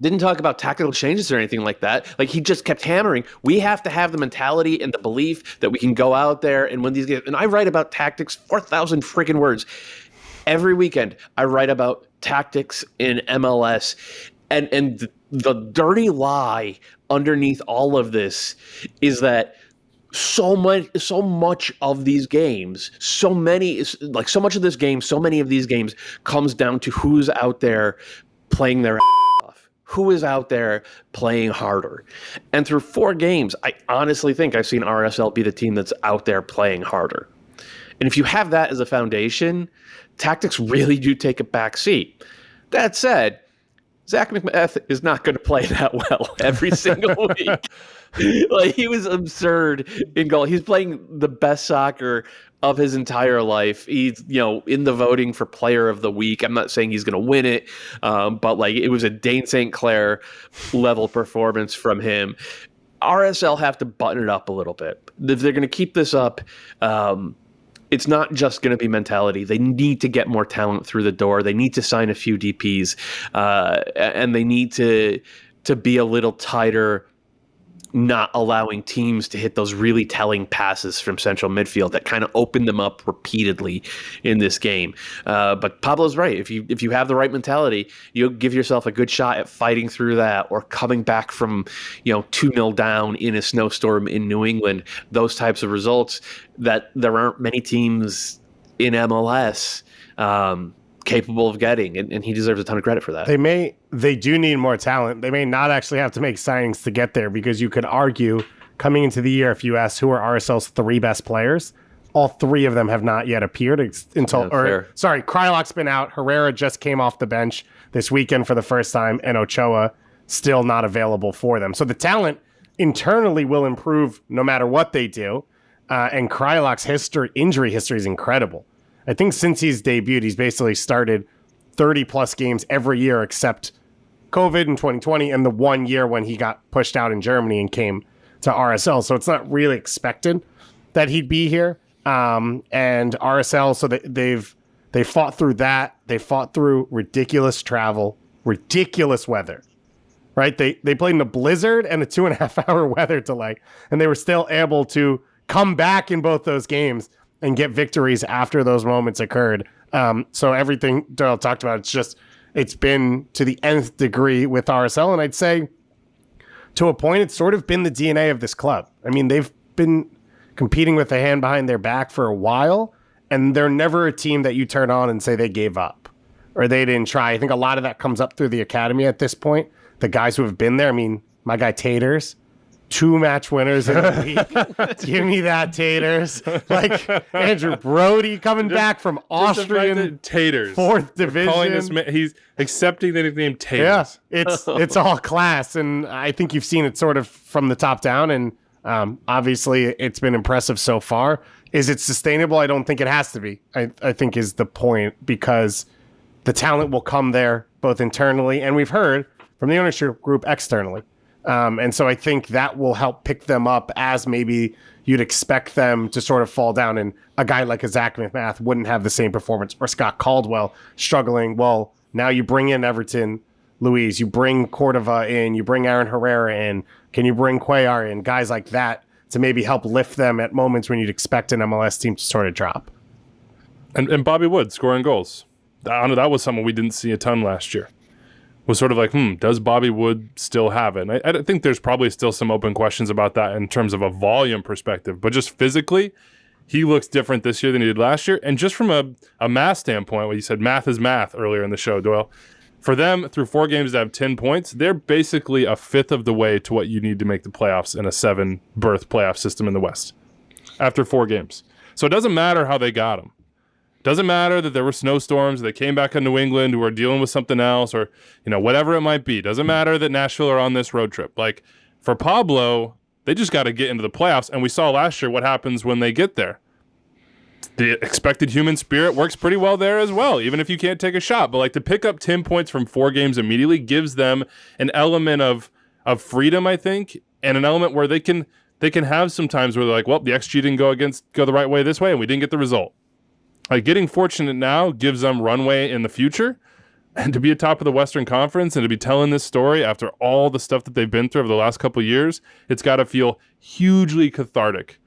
Didn't talk about tactical changes or anything like that. Like, he just kept hammering, we have to have the mentality and the belief that we can go out there and win these games. And I write about tactics 4,000 freaking words. Every weekend, I write about tactics in MLS. And the dirty lie underneath all of this is that so much of these games, so many of these games comes down to who's out there playing their off, who is out there playing harder. And through 4 games, I honestly think I've seen RSL be the team that's out there playing harder. And if you have that as a foundation, tactics really do take a back seat. That said, Zach McMath is not going to play that well every single week. Like, he was absurd in goal. He's playing the best soccer of his entire life. He's, in the voting for player of the week. I'm not saying he's going to win it, but like, it was a Dane St. Clair level performance from him. RSL have to button it up a little bit. If they're going to keep this up, it's not just going to be mentality. They need to get more talent through the door. They need to sign a few DPs, and they need to be a little tighter, not allowing teams to hit those really telling passes from central midfield that kind of open them up repeatedly in this game. But Pablo's right. If you have the right mentality, you'll give yourself a good shot at fighting through that, or coming back from 2-0 down in a snowstorm in New England. Those types of results that there aren't many teams in MLS capable of getting, and he deserves a ton of credit for that. They do need more talent. They may not actually have to make signings to get there, because you could argue coming into the year, if you ask who are RSL's 3 best players, all 3 of them have not yet appeared Krylock's been out. Herrera just came off the bench this weekend for the first time, and Ochoa still not available for them. So the talent internally will improve no matter what they do. And Krylock's injury history is incredible. I think since he's debuted, he's basically started 30-plus games every year except COVID in 2020 and the 1 year when he got pushed out in Germany and came to RSL. So it's not really expected that he'd be here. And RSL, so they fought through that. They fought through ridiculous travel, ridiculous weather, right? They played in a blizzard and a 2.5-hour weather delay, and they were still able to come back in both those games and get victories after those moments occurred. So everything Doyle talked about, it's been to the nth degree with RSL. And I'd say to a point, it's sort of been the DNA of this club. I mean, they've been competing with a hand behind their back for a while, and they're never a team that you turn on and say they gave up or they didn't try. I think a lot of that comes up through the academy at this point. The guys who have been there, I mean, my guy Taters, 2 match winners in a week. Give me that, Taters. Like Andrew Brody coming back from Austrian Taters, 4th division. He's accepting the nickname Taters. Yeah, it's all class, and I think you've seen it sort of from the top down, and obviously it's been impressive so far. Is it sustainable? I don't think it has to be. I think is the point, because the talent will come there both internally, and we've heard from the ownership group externally. And so I think that will help pick them up, as maybe you'd expect them to sort of fall down, and a guy like a Zach McMath wouldn't have the same performance, or Scott Caldwell struggling. Well, now you bring in Everton Luiz, you bring Cordova in, you bring Aaron Herrera in, can you bring Cuellar in, guys like that to maybe help lift them at moments when you'd expect an MLS team to sort of drop. And Bobby Wood scoring goals. I know that was something we didn't see a ton last year. Was sort of like, does Bobby Wood still have it? And I think there's probably still some open questions about that in terms of a volume perspective. But just physically, he looks different this year than he did last year. And just from a math standpoint, when you said math is math earlier in the show, Doyle, for them, through 4 games to have 10 points, they're basically a fifth of the way to what you need to make the playoffs in a 7-berth playoff system in the West after 4 games. So it doesn't matter how they got them. Doesn't matter that there were snowstorms, they came back in New England, who are dealing with something else, or, whatever it might be. Doesn't matter that Nashville are on this road trip. Like, for Pablo, they just got to get into the playoffs, and we saw last year what happens when they get there. The expected human spirit works pretty well there as well, even if you can't take a shot. But, to pick up 10 points from 4 games immediately gives them an element of freedom, I think, and an element where they can have some times where they're like, well, the XG didn't go the right way this way, and we didn't get the result. Getting fortunate now gives them runway in the future, and to be atop of the Western Conference and to be telling this story after all the stuff that they've been through over the last couple of years, it's got to feel hugely cathartic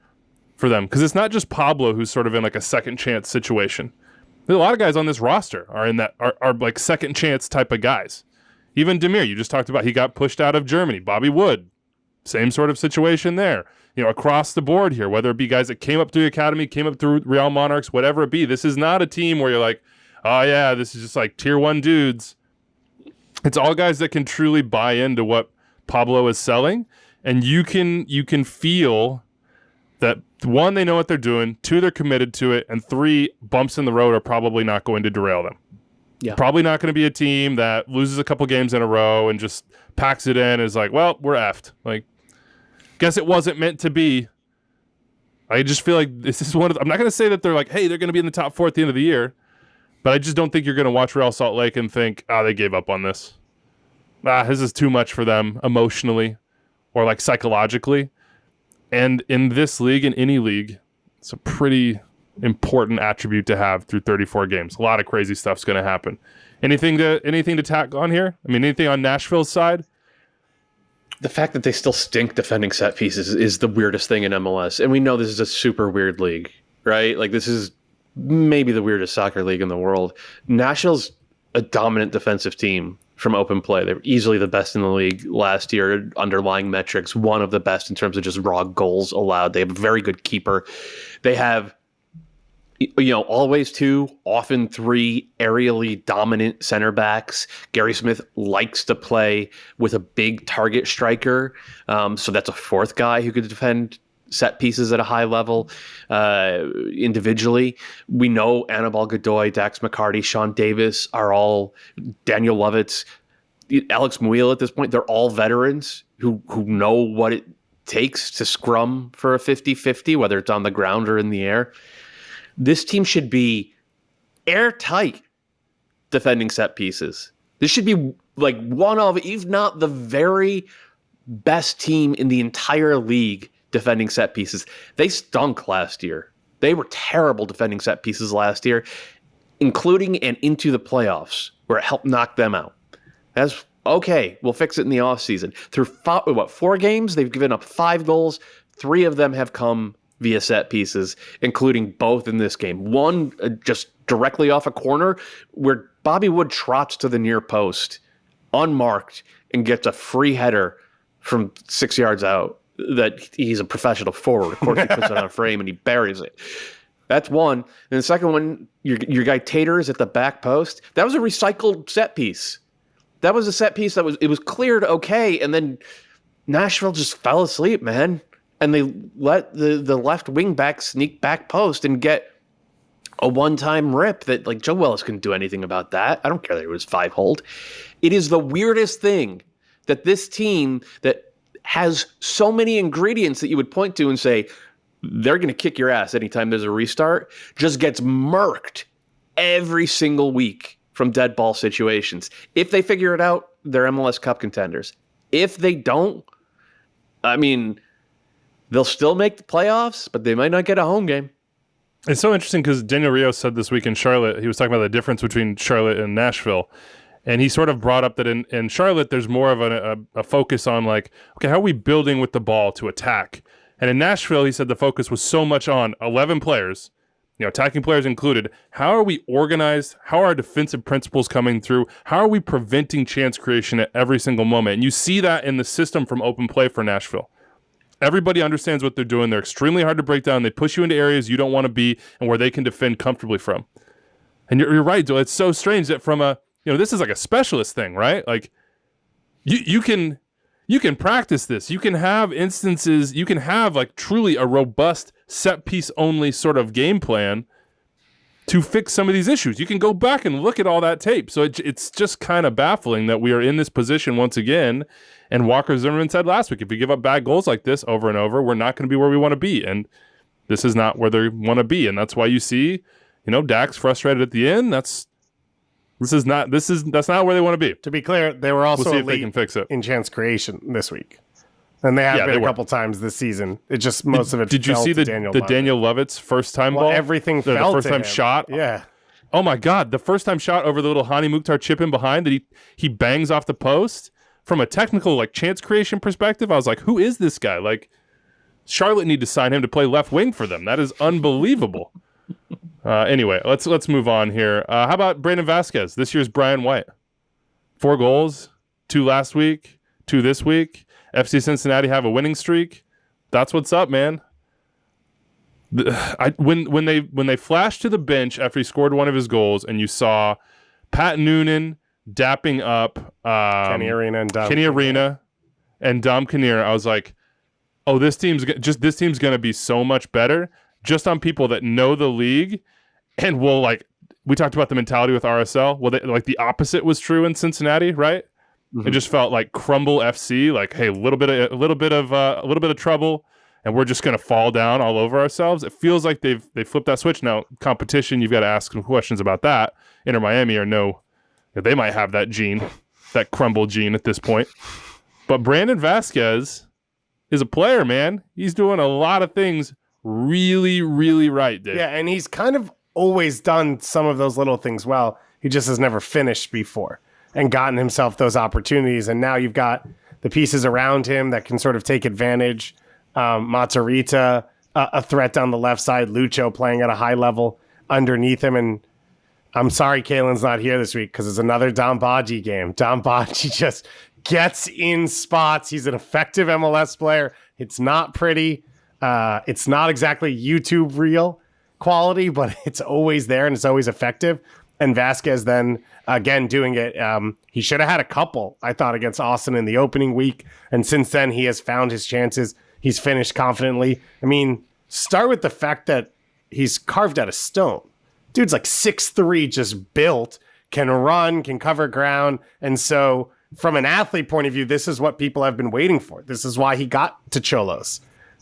for them, because it's not just Pablo who's sort of in a second chance situation. There's a lot of guys on this roster are in that are like second chance type of guys. Even Demir, you just talked about, he got pushed out of Germany. Bobby Wood, same sort of situation there. Across the board here, whether it be guys that came up through the academy, came up through Real Monarchs, whatever it be. This is not a team where you're like, oh yeah, this is just tier 1 dudes. It's all guys that can truly buy into what Pablo is selling, and you can feel that 1, they know what they're doing, 2, they're committed to it, and 3, bumps in the road are probably not going to derail them. Yeah. Probably not going to be a team that loses a couple games in a row and just packs it in and is like, well, we're effed. Guess it wasn't meant to be. I just feel like this is one of I'm not going to say that they're like, hey, they're going to be in the top 4 at the end of the year, but I just don't think you're going to watch Real Salt Lake and think, they gave up on this. This is too much for them emotionally or psychologically. And in this league, in any league, it's a pretty important attribute to have through 34 games. A lot of crazy stuff's going to happen. Anything to tack on here? I mean, anything on Nashville's side? The fact that they still stink defending set pieces is the weirdest thing in MLS. And we know this is a super weird league, right? This is maybe the weirdest soccer league in the world. Nashville's a dominant defensive team from open play. They were easily the best in the league last year, underlying metrics, one of the best in terms of just raw goals allowed. They have a very good keeper. They have, always 2, often 3 aerially dominant center backs. Gary Smith likes to play with a big target striker. So that's a 4th guy who could defend set pieces at a high level individually. We know Anibal Godoy, Dax McCarty, Sean Davis are all, Daniel Lovitz, Alex Muil at this point, they're all veterans who know what it takes to scrum for a 50-50, whether it's on the ground or in the air. This team should be airtight defending set pieces. This should be one of, if not the very best team in the entire league defending set pieces. They stunk last year. They were terrible defending set pieces last year, including and into the playoffs, where it helped knock them out. That's okay. We'll fix it in the offseason. Through 4 games, they've given up 5 goals. 3 of them have come via set pieces, including both in this game. One just directly off a corner where Bobby Wood trots to the near post, unmarked, and gets a free header from 6 yards out. That he's a professional forward. Of course, he puts it on a frame and he buries it. That's one. And the second one, your guy Tater is at the back post. That was a recycled set piece. That was a set piece that was cleared okay, and then Nashville just fell asleep, man. And they let the left wing back sneak back post and get a one-time rip that Joe Wellis couldn't do anything about that. I don't care that it was 5-hold. It is the weirdest thing that this team that has so many ingredients that you would point to and say, they're going to kick your ass anytime there's a restart, just gets murked every single week from dead ball situations. If they figure it out, they're MLS Cup contenders. If they don't, they'll still make the playoffs, but they might not get a home game. It's so interesting because Daniel Rios said this week in Charlotte, he was talking about the difference between Charlotte and Nashville. And he sort of brought up that in Charlotte, there's more of a focus on okay, how are we building with the ball to attack? And in Nashville, he said the focus was so much on 11 players, attacking players included. How are we organized? How are our defensive principles coming through? How are we preventing chance creation at every single moment? And you see that in the system from open play for Nashville. Everybody understands what they're doing. They're extremely hard to break down. They push you into areas you don't want to be and where they can defend comfortably from. And you're right, Joel. It's so strange that from this is a specialist thing, right? You can practice this. You can have instances. You can have truly a robust set piece only sort of game plan. to fix some of these issues. You can go back and look at all that tape. So it's just kind of baffling that we are in this position once again. And Walker Zimmerman said last week, if we give up bad goals like this over and over, we're not going to be where we want to be. And this is not where they want to be. And that's why you see, Dax frustrated at the end. That's not where they want to be. To be clear, they were also we'll see if elite they can fix it in chance creation this week. And they have been a couple times this season. It just most of it. Did you see the Daniel Lovett's first time ball? Everything the fell first to time him. shot. Yeah. Oh my God! The first time shot over the little Hani Mukhtar chip in behind that he bangs off the post. From a technical chance creation perspective, I was like, who is this guy? Charlotte need to sign him to play left wing for them. That is unbelievable. Anyway, let's move on here. How about Brandon Vazquez? This year's Brian White. 4 goals, 2 last week, 2 this week. FC Cincinnati have a winning streak. That's what's up, man. When they flashed to the bench after he scored one of his goals, and you saw Pat Noonan dapping up Kenny Arena and Dom Kinnear, I was like, oh, this team's going to be so much better just on people that know the league and will we talked about the mentality with RSL. Well, the opposite was true in Cincinnati, right? Mm-hmm. It just felt like crumble FC, hey, a little bit of trouble, and we're just going to fall down all over ourselves. It feels like they flipped that switch. Now, competition, you've got to ask some questions about that. Inter Miami they might have that gene, that crumble gene at this point. But Brandon Vazquez is a player, man. He's doing a lot of things really, really right, Dave. Yeah, and he's kind of always done some of those little things well. He just has never finished before and gotten himself those opportunities. And now you've got the pieces around him that can sort of take advantage. Matarrita, a threat down the left side. Lucho playing at a high level underneath him. And I'm sorry Kalen's not here this week because it's another Dom Badji game. Dom Badji just gets in spots. He's an effective MLS player. It's not pretty. It's not exactly YouTube reel quality, but it's always there and it's always effective. And Vazquez then, again, doing it. He should have had a couple, I thought, against Austin in the opening week. And since then, he has found his chances. He's finished confidently. I mean, start with the fact that he's carved out of stone. Dude's 6'3", just built, can run, can cover ground. And so from an athlete point of view, this is what people have been waiting for. This is why he got to Cholos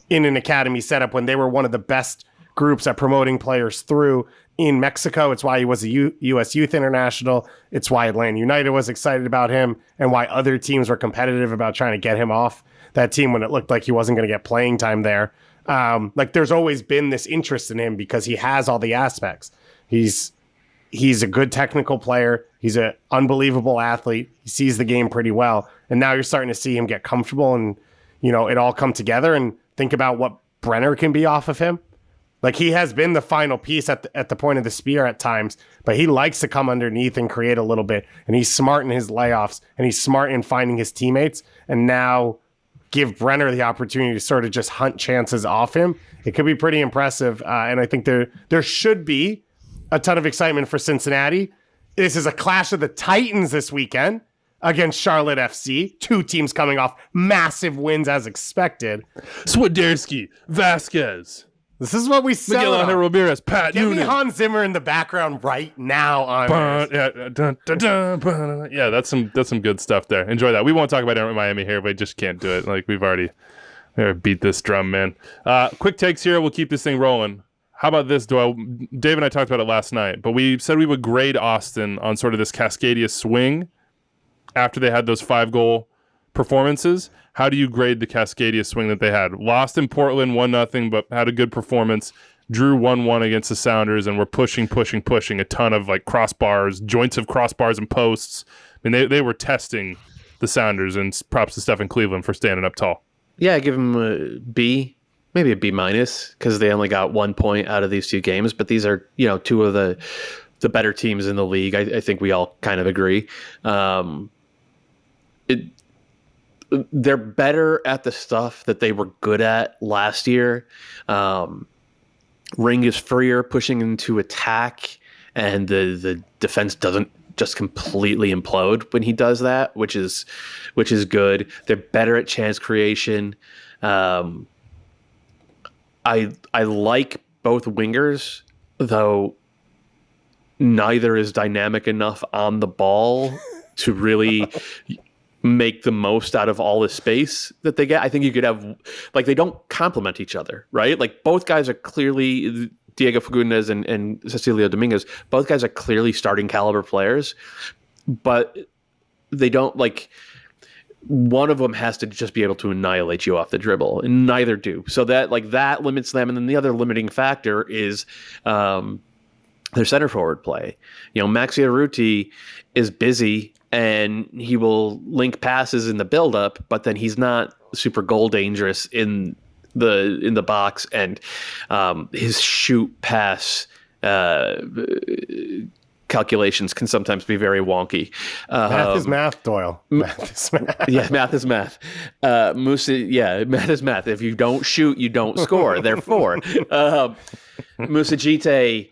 in an academy setup when they were one of the best groups at promoting players through in Mexico. It's why he was a U.S. Youth International. It's why Atlanta United was excited about him and why other teams were competitive about trying to get him off that team when it looked like he wasn't going to get playing time there. There's always been this interest in him because he has all the aspects. He's a good technical player. He's an unbelievable athlete. He sees the game pretty well. And now you're starting to see him get comfortable and, it all come together, and think about what Brenner can be off of him. He has been the final piece at the point of the spear at times, but he likes to come underneath and create a little bit. And he's smart in his layoffs, and he's smart in finding his teammates. And now give Brenner the opportunity to sort of just hunt chances off him. It could be pretty impressive. And I think there should be a ton of excitement for Cincinnati. This is a clash of the Titans this weekend against Charlotte FC. 2 teams coming off massive wins as expected. Swiderski, Vazquez. This is what we sell. Miguel Angel Ramirez, Pat Noonan. Give me Hans Zimmer in the background right now. Yeah, that's some good stuff there. Enjoy that. We won't talk about Miami here. We just can't do it. We've already beat this drum, man. Quick takes here. We'll keep this thing rolling. How about this, Doyle? Dave and I talked about it last night, but we said we would grade Austin on sort of this Cascadia swing after they had those 5-goal performances. How do you grade the Cascadia swing that they had? Lost in Portland 1-0, but had a good performance. Drew 1-1 against the Sounders, and were pushing a ton of crossbars, joints of crossbars and posts. I mean, they were testing the Sounders, and props to Stephen Cleveland for standing up tall. Yeah, I give them a B, maybe a B-, because they only got 1 point out of these 2 games. But these are, 2 of the better teams in the league. I think we all kind of agree. They're better at the stuff that they were good at last year. Ring is freer, pushing into attack, and the defense doesn't just completely implode when he does that, which is good. They're better at chance creation. I like both wingers, though neither is dynamic enough on the ball to really make the most out of all the space that they get. I think you could have, like, they don't complement each other, right? Like, both guys are clearly, Diego Fagundes and Cecilio Dominguez, both guys are clearly starting caliber players, but they don't, like, one of them has to just be able to annihilate you off the dribble, and neither do. So that limits them. And then the other limiting factor is their center forward play. Maxi Arruti is busy and he will link passes in the buildup, but then he's not super goal dangerous in the box, and his shoot pass calculations can sometimes be very wonky. Math is math, Doyle. Math is math. Yeah, math is math. Math is math. If you don't shoot, you don't score. Therefore, Musajite,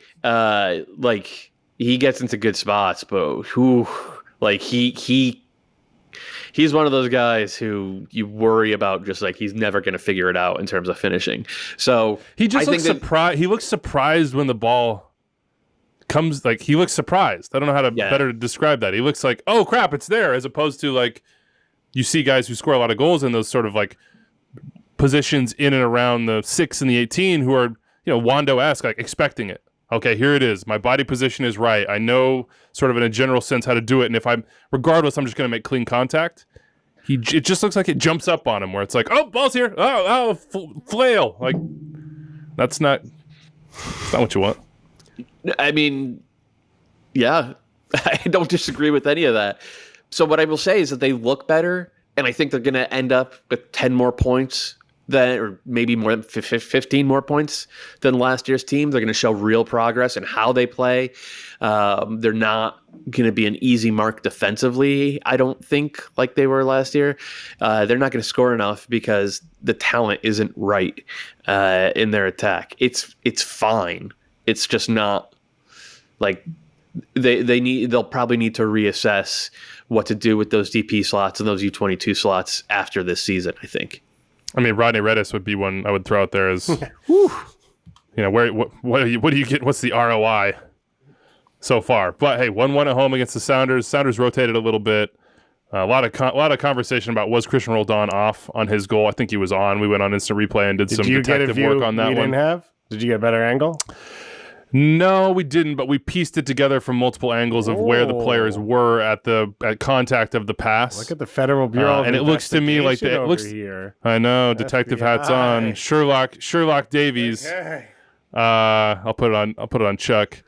he gets into good spots, but he's one of those guys who you worry about, just like he's never going to figure it out in terms of finishing. So he just looks surprised. He looks surprised when the ball comes. Like, he looks surprised. I don't know how to better describe that. He looks like, oh crap, it's there, as opposed to, like, you see guys who score a lot of goals in those sort of like positions in and around the 6 and the 18 who are, Wando-esque, like, expecting it. Okay, here it is. My body position is right. I know sort of in a general sense how to do it. And regardless, I'm just going to make clean contact. It just looks like it jumps up on him, where it's like, oh, ball's here. Oh, flail. Like, that's not what you want. I mean, yeah, I don't disagree with any of that. So what I will say is that they look better, and I think they're going to end up with 10 more points or maybe more than 15 more points than last year's team. They're going to show real progress in how they play. They're not going to be an easy mark defensively, I don't think, like they were last year. They're not going to score enough because the talent isn't right in their attack. It's fine. It's just not, like, they'll probably need to reassess what to do with those DP slots and those U22 slots after this season, I think. I mean, Rodney Redis would be one I would throw out there as, what do you get? What's the ROI so far? But hey, 1-1 at home against the Sounders. Sounders rotated a little bit. A lot of conversation about, was Christian Roldan off on his goal? I think he was on. We went on instant replay and did some detective work on that one. Didn't have? Did you get a better angle? No, we didn't, but we pieced it together from multiple angles of where the players were at contact of the pass. Look at the Federal Bureau of and it looks to me like it looks here. I know, detective hats on. Sherlock Davies. Okay. I'll put it on Chuck.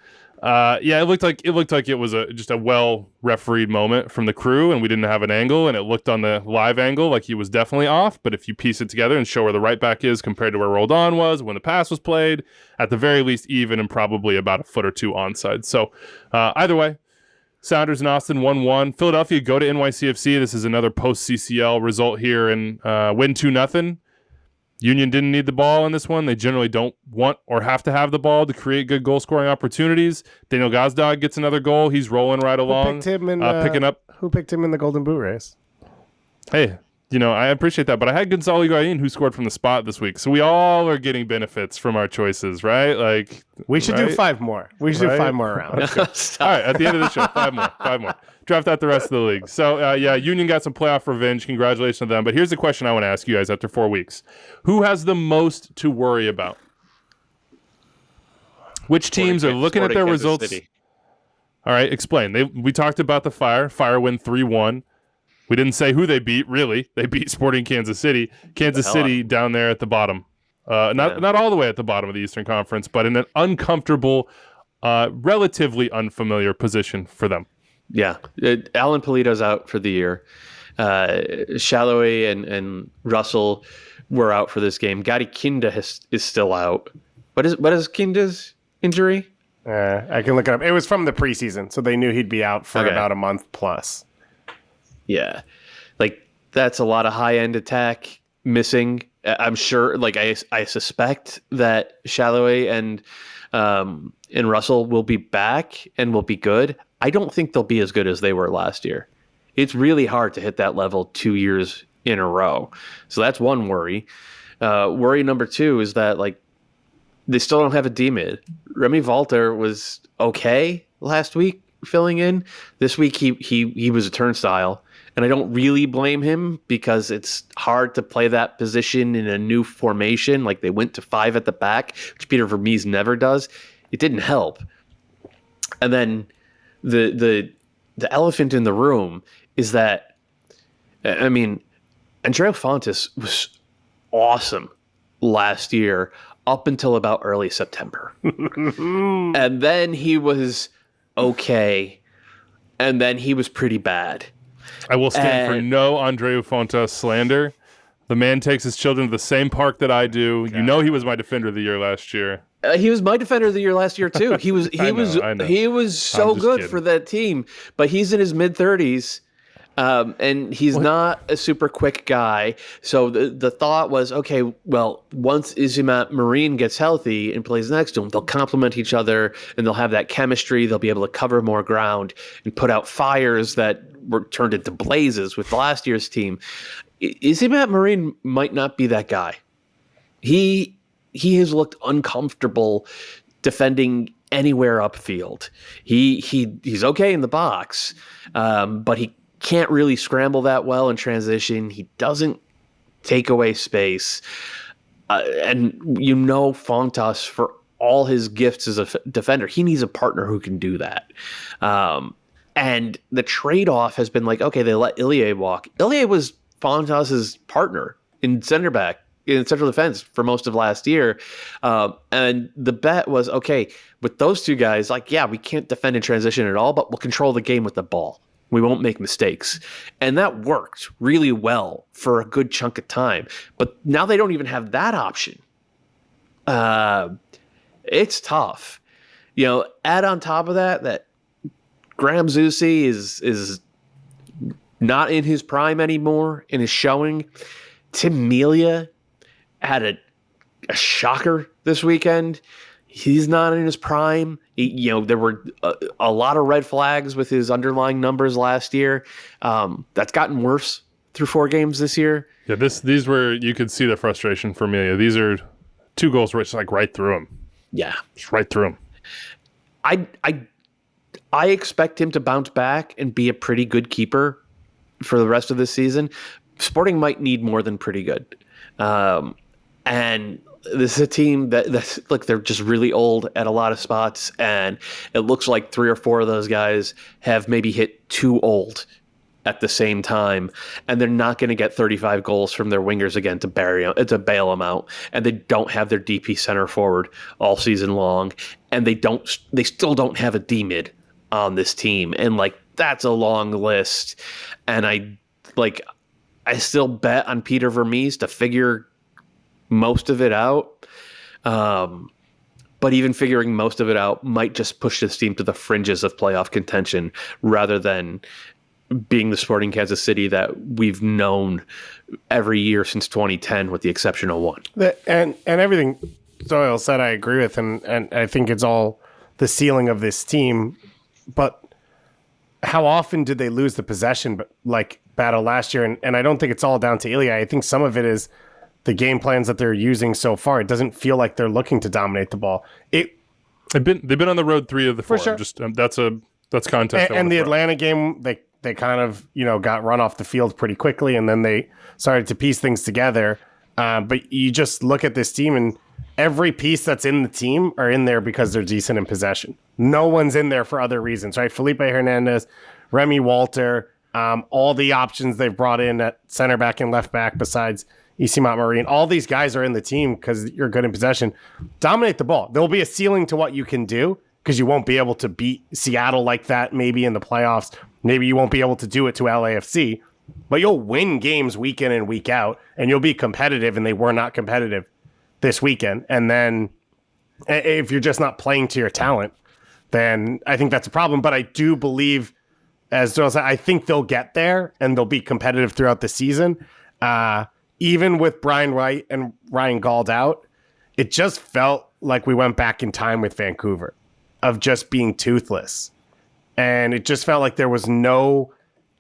It looked like it was just a well refereed moment from the crew, and we didn't have an angle, and it looked on the live angle like he was definitely off. But if you piece it together and show where the right back is compared to where Roldan was when the pass was played, at the very least even, and probably about a foot or two onside. So either way, Sounders and Austin 1-1. Philadelphia go to NYCFC. This is another post CCL result here, and win 2-0. Union didn't need the ball in this one. They generally don't want or have to have the ball to create good goal-scoring opportunities. Daniel Gazdag gets another goal. He's rolling right along. Who picked him in the Golden Boot race? Hey, I appreciate that, but I had Gonzalo Higuain, who scored from the spot this week. So we all are getting benefits from our choices, right? Like, we should do 5 more. We should do 5 more rounds. All right, at the end of the show, 5 more. Draft out the rest of the league. So, Union got some playoff revenge. Congratulations to them. But here's the question I want to ask you guys after 4 weeks. Who has the most to worry about? Which teams are looking at their results? City. All right, explain. We talked about the Fire. Fire win 3-1. We didn't say who they beat, really. They beat Sporting Kansas City. Kansas City down there at the bottom. Not all the way at the bottom of the Eastern Conference, but in an uncomfortable, relatively unfamiliar position for them. Yeah. Alan Polito's out for the year. Shallowy and Russell were out for this game. Gadi Kinda is still out. What is Kinda's injury? I can look it up. It was from the preseason, so they knew he'd be out for about a month plus. Yeah. Like, that's a lot of high-end attack missing. I'm sure, like, I suspect that Shallowy and Russell will be back and will be good. I don't think they'll be as good as they were last year. It's really hard to hit that level 2 years in a row. So that's one worry. Worry number 2 is that, like, they still don't have a D-mid. Remy Walter was okay last week filling in. This week he was a turnstile, and I don't really blame him because it's hard to play that position in a new formation. Like they went to 5 at the back, which Peter Vermees never does. It didn't help. And then the elephant in the room is that, I mean, Andrea Fontes was awesome last year up until about early September. And then he was okay. And then he was pretty bad. I will stand for no Andreu Fontes slander. The man takes his children to the same park that I do. You know he was my defender of the year last year. He was my defender of the year last year too. He was I know. he was so good kidding. for that team, but he's in his mid-30s. And he's not a super quick guy. So the thought was, okay, well, once Izimat Marine gets healthy and plays next to him, they'll complement each other and they'll have that chemistry. They'll be able to cover more ground and put out fires that were turned into blazes with last year's team. Izimat Marine might not be that guy. He has looked uncomfortable defending anywhere upfield. He's okay in the box, but he can't really scramble that well in transition. He doesn't take away space. And Fontas, for all his gifts as a defender, he needs a partner who can do that. And the trade-off has been like, okay, they let Ilie walk. Ilie was Fontas's partner in central defense for most of last year. And the bet was, okay, with those two guys, like, yeah, we can't defend in transition at all, but we'll control the game with the ball. We won't make mistakes. And that worked really well for a good chunk of time. But now they don't even have that option. It's tough. Add on top of that Graham Zusi is not in his prime anymore in his showing. Tim Melia had a shocker this weekend. He's not in his prime. There were a lot of red flags with his underlying numbers last year. That's gotten worse through 4 games this year. Yeah, these were, you could see the frustration for me. These are 2 goals where it's like right through him. Yeah, just right through him. I expect him to bounce back and be a pretty good keeper for the rest of this season. Sporting might need more than pretty good, and this is a team that's like, they're just really old at a lot of spots, and it looks like 3 or 4 of those guys have maybe hit too old at the same time, and they're not going to get 35 goals from their wingers again to bail them out, and they don't have their DP center forward all season long, and they still don't have a D mid on this team, and like that's a long list, and I still bet on Peter Vermees to figure most of it out. But even figuring most of it out might just push this team to the fringes of playoff contention rather than being the Sporting Kansas City that we've known every year since 2010, with the exception of one. And everything Doyle said, I agree with, and I think it's all the ceiling of this team. But how often did they lose the possession battle last year? And I don't think it's all down to Ilya. I think some of it is the game plans that they're using so far. It doesn't feel like they're looking to dominate the ball. They've been on the road 3 of the 4. For sure. Just that's context. And the Atlanta game, they kind of got run off the field pretty quickly, and then they started to piece things together. But you just look at this team, and every piece that's in the team are in there because they're decent in possession. No one's in there for other reasons, right? Felipe Hernandez, Remy Walter, all the options they've brought in at center back and left back besides Isimat Marine. All these guys are in the team because you're good in possession. Dominate the ball. There'll be a ceiling to what you can do because you won't be able to beat Seattle like that maybe in the playoffs. Maybe you won't be able to do it to LAFC, but you'll win games week in and week out, and you'll be competitive, and they were not competitive this weekend. And then if you're just not playing to your talent, then I think that's a problem. But I do believe, as Doyle said, I think they'll get there, and they'll be competitive throughout the season. Even with Brian Wright and Ryan Gauld out, it just felt like we went back in time with Vancouver of just being toothless. And it just felt like there was no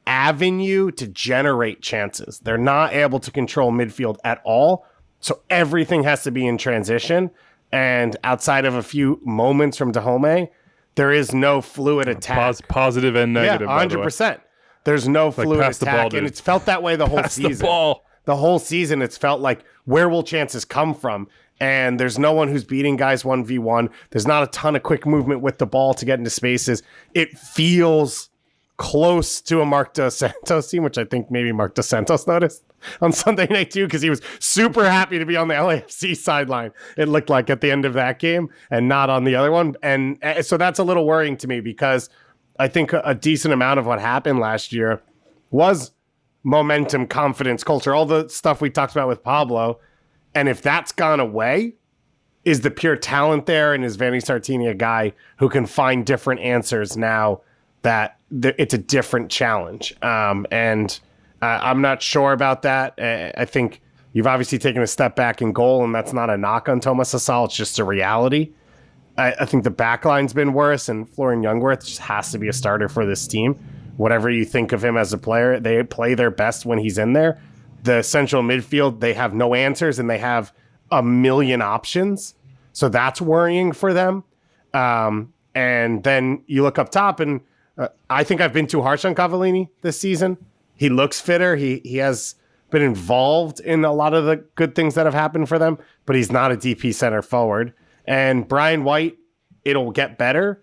avenue to generate chances. They're not able to control midfield at all. So everything has to be in transition. And outside of a few moments from Dahomey, There is no fluid attack. Positive and negative. Yeah, 100%. There's no fluid pass the ball, attack, dude. and it's felt that way the whole Pass season. the ball. The whole season, it's felt like, where will chances come from? And there's no one who's beating guys 1v1. There's not a ton of quick movement with the ball to get into spaces. It feels close to a Mark Dos Santos team, which I think maybe Mark Dos Santos noticed on Sunday night too, because he was super happy to be on the LAFC sideline, it looked like, at the end of that game, and not on the other one. And so that's a little worrying to me, because I think a decent amount of what happened last year was momentum, confidence, culture, all the stuff we talked about with Pablo. And if that's gone away, is the pure talent there? And is Vanni Sartini a guy who can find different answers now that it's a different challenge? And I'm not sure about that. I think you've obviously taken a step back in goal, and that's not a knock on Thomas Hasal. It's just a reality. I think the backline's been worse, and Florian Jungwirth just has to be a starter for this team. Whatever you think of him as a player, they play their best when he's in there. The central midfield, they have no answers, and they have a million options. So that's worrying for them. And then you look up top, and I think I've been too harsh on Cavallini this season. He looks fitter. He has been involved in a lot of the good things that have happened for them, but he's not a DP center forward. And Brian White, it'll get better.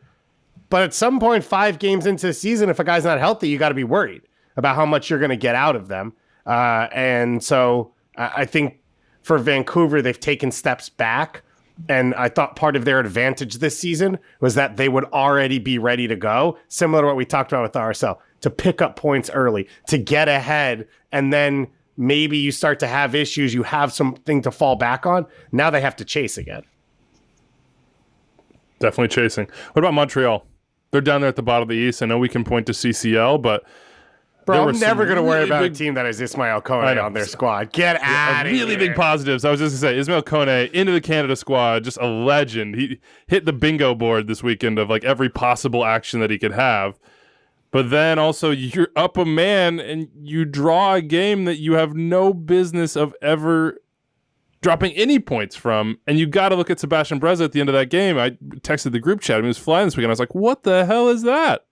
But at some point, 5 games into the season, if a guy's not healthy, you got to be worried about how much you're going to get out of them. And so I think for Vancouver, they've taken steps back. And I thought part of their advantage this season was that they would already be ready to go, similar to what we talked about with RSL, to pick up points early, to get ahead, and then maybe you start to have issues, you have something to fall back on. Now they have to chase again. Definitely chasing. What about Montreal? They're down there at the bottom of the East. I know we can point to CCL, but bro, I'm never going to worry about a team that has Ismail Kone on their squad. Get out of here. Really big positives. I was just going to say, Ismail Kone into the Canada squad, just a legend. He hit the bingo board this weekend of like every possible action that he could have. But then also you're up a man and you draw a game that you have no business of ever dropping any points from. And you got to look at Sebastian Breza at the end of that game. I texted the group chat. He was flying this weekend. I was like, what the hell is that?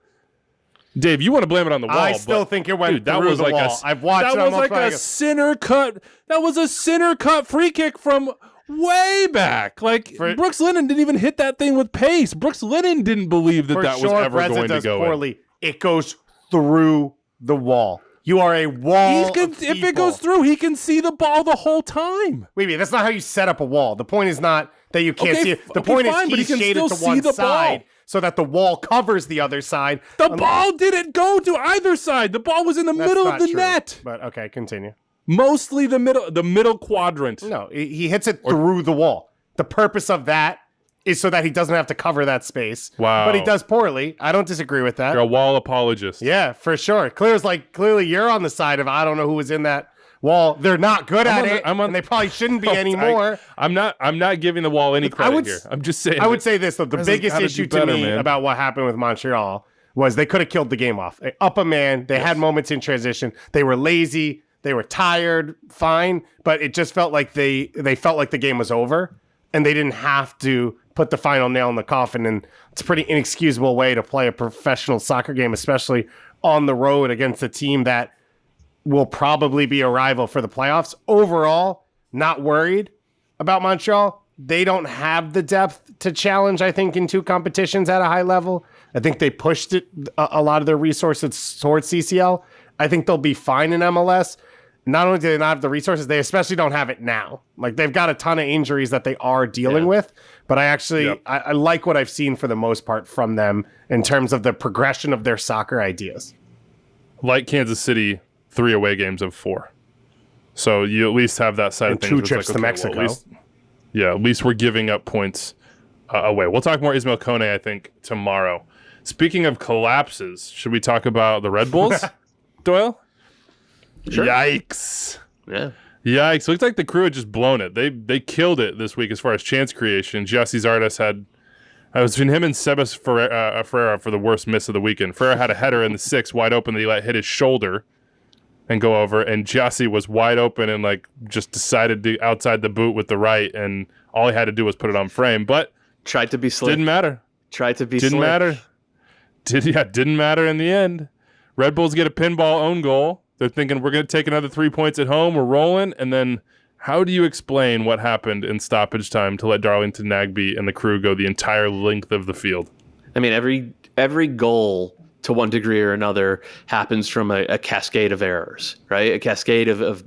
Dave, you want to blame it on the wall. I still think it went through the wall. I've watched it. That was like a center cut. That was a center cut free kick from way back. Like, Brooks Lennon didn't even hit that thing with pace. Brooks Lennon didn't believe that was ever going to go poorly. It goes through the wall. You are a wall. If it goes through, he can see the ball the whole time. Wait, that's not how you set up a wall. The point is not that you can't see it. The point is he's shaded to one side so that the wall covers the other side. The ball didn't go to either side. The ball was in the middle of the net. But okay, continue. Mostly the middle quadrant. No, he hits it through the wall. The purpose of that is so that he doesn't have to cover that space. Wow. But he does poorly. I don't disagree with that. You're a wall apologist. Yeah, for sure. Clearly you're on the side of I don't know who was in that wall. They're not good at it, and they probably shouldn't be anymore. I'm not giving the wall any credit here. I'm just saying. I would say this, though. The biggest issue to me about what happened with Montreal was they could have killed the game off. Up a man. They had moments in transition. They were lazy. They were tired. Fine. But it just felt like they felt like the game was over, and they didn't have to put the final nail in the coffin. And it's a pretty inexcusable way to play a professional soccer game, especially on the road against a team that will probably be a rival for the playoffs. Overall, not worried about Montreal. They don't have the depth to challenge, I think, in 2 competitions at a high level. I think they pushed a lot of their resources towards CCL. I think they'll be fine in MLS. Not only do they not have the resources, they especially don't have it now. Like, they've got a ton of injuries that they are dealing with, but I like what I've seen for the most part from them in terms of the progression of their soccer ideas. Like Kansas City, 3 away games of 4. So you at least have that side of things. 2 trips to Mexico. At least we're giving up points away. We'll talk more Ismail Kone, I think, tomorrow. Speaking of collapses, should we talk about the Red Bulls, Doyle? Sure. Yikes. Yeah. Yikes. Looks like the Crew had just blown it. They killed it this week as far as chance creation. Jesse Zardes had... I was between him and Sebas Ferreira for the worst miss of the weekend. Ferreira had a header in the 6 wide open that he let hit his shoulder and go over, and Jesse was wide open and like just decided to outside the boot with the right, and all he had to do was put it on frame. But tried to be slick. Didn't matter. Tried to be Didn't slick. matter. Didn't matter in the end. Red Bulls get a pinball own goal. They're thinking we're going to take another 3 points at home. We're rolling. And then how do you explain what happened in stoppage time to let Darlington Nagbe and the crew go the entire length of the field? I mean, every goal to one degree or another happens from a cascade of errors, right? A cascade of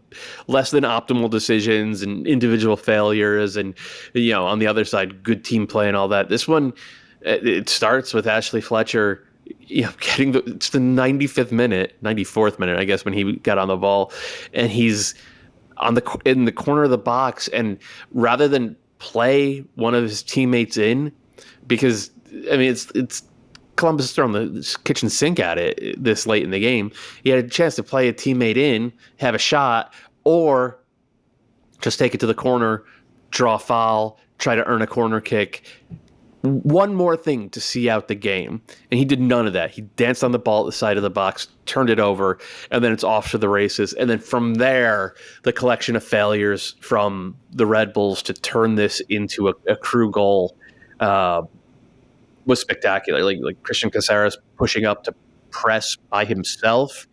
less than optimal decisions and individual failures, and on the other side, good team play and all that. This one, it starts with Ashley Fletcher, getting it's the 94th minute, I guess, when he got on the ball, and he's in the corner of the box, and rather than play one of his teammates in, because I mean it's Columbus is throwing the kitchen sink at it this late in the game. He had a chance to play a teammate in, have a shot, or just take it to the corner, draw a foul, try to earn a corner kick. One more thing to see out the game. And he did none of that. He danced on the ball at the side of the box, turned it over, and then it's off to the races. And then from there, the collection of failures from the Red Bulls to turn this into a crew goal was spectacular. Like Christian Caceres pushing up to press by himself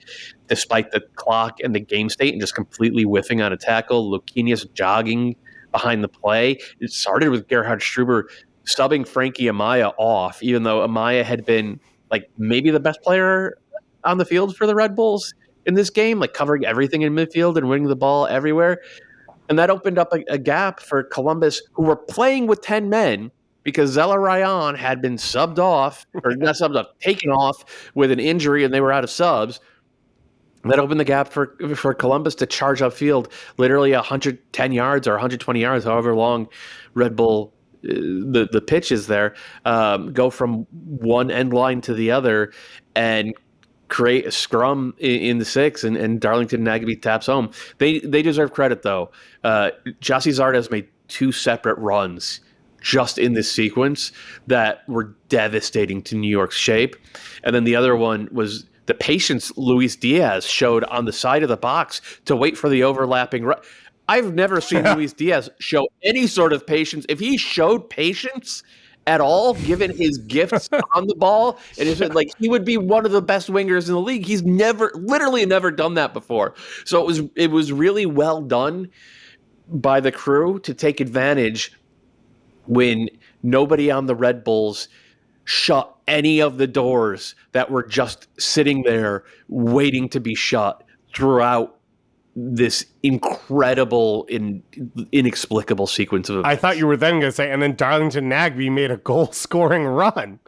despite the clock and the game state and just completely whiffing on a tackle. Luquinhas jogging behind the play. It started with Gerhard Struber subbing Frankie Amaya off, even though Amaya had been like maybe the best player on the field for the Red Bulls in this game, like covering everything in midfield and winning the ball everywhere. And that opened up a gap for Columbus, who were playing with 10 men, because Zella Ryan had been subbed off, or not subbed off, taken off with an injury, and they were out of subs. That opened the gap for Columbus to charge upfield, literally 110 yards or 120 yards, however long Red Bull the pitch is there, go from one end line to the other and create a scrum in the six, and Darlington Nagbe taps home. They deserve credit, though. Jossie Zardes made 2 separate runs just in this sequence that were devastating to New York's shape. And then the other one was the patience Luis Diaz showed on the side of the box to wait for the overlapping run. I've never seen Luis Diaz show any sort of patience. If he showed patience at all, given his gifts on the ball, and he would be one of the best wingers in the league. He's literally never done that before. So it was really well done by the crew to take advantage when nobody on the Red Bulls shut any of the doors that were just sitting there waiting to be shut throughout this incredible, inexplicable sequence of events. I thought you were then going to say, and then Darlington Nagbe made a goal-scoring run,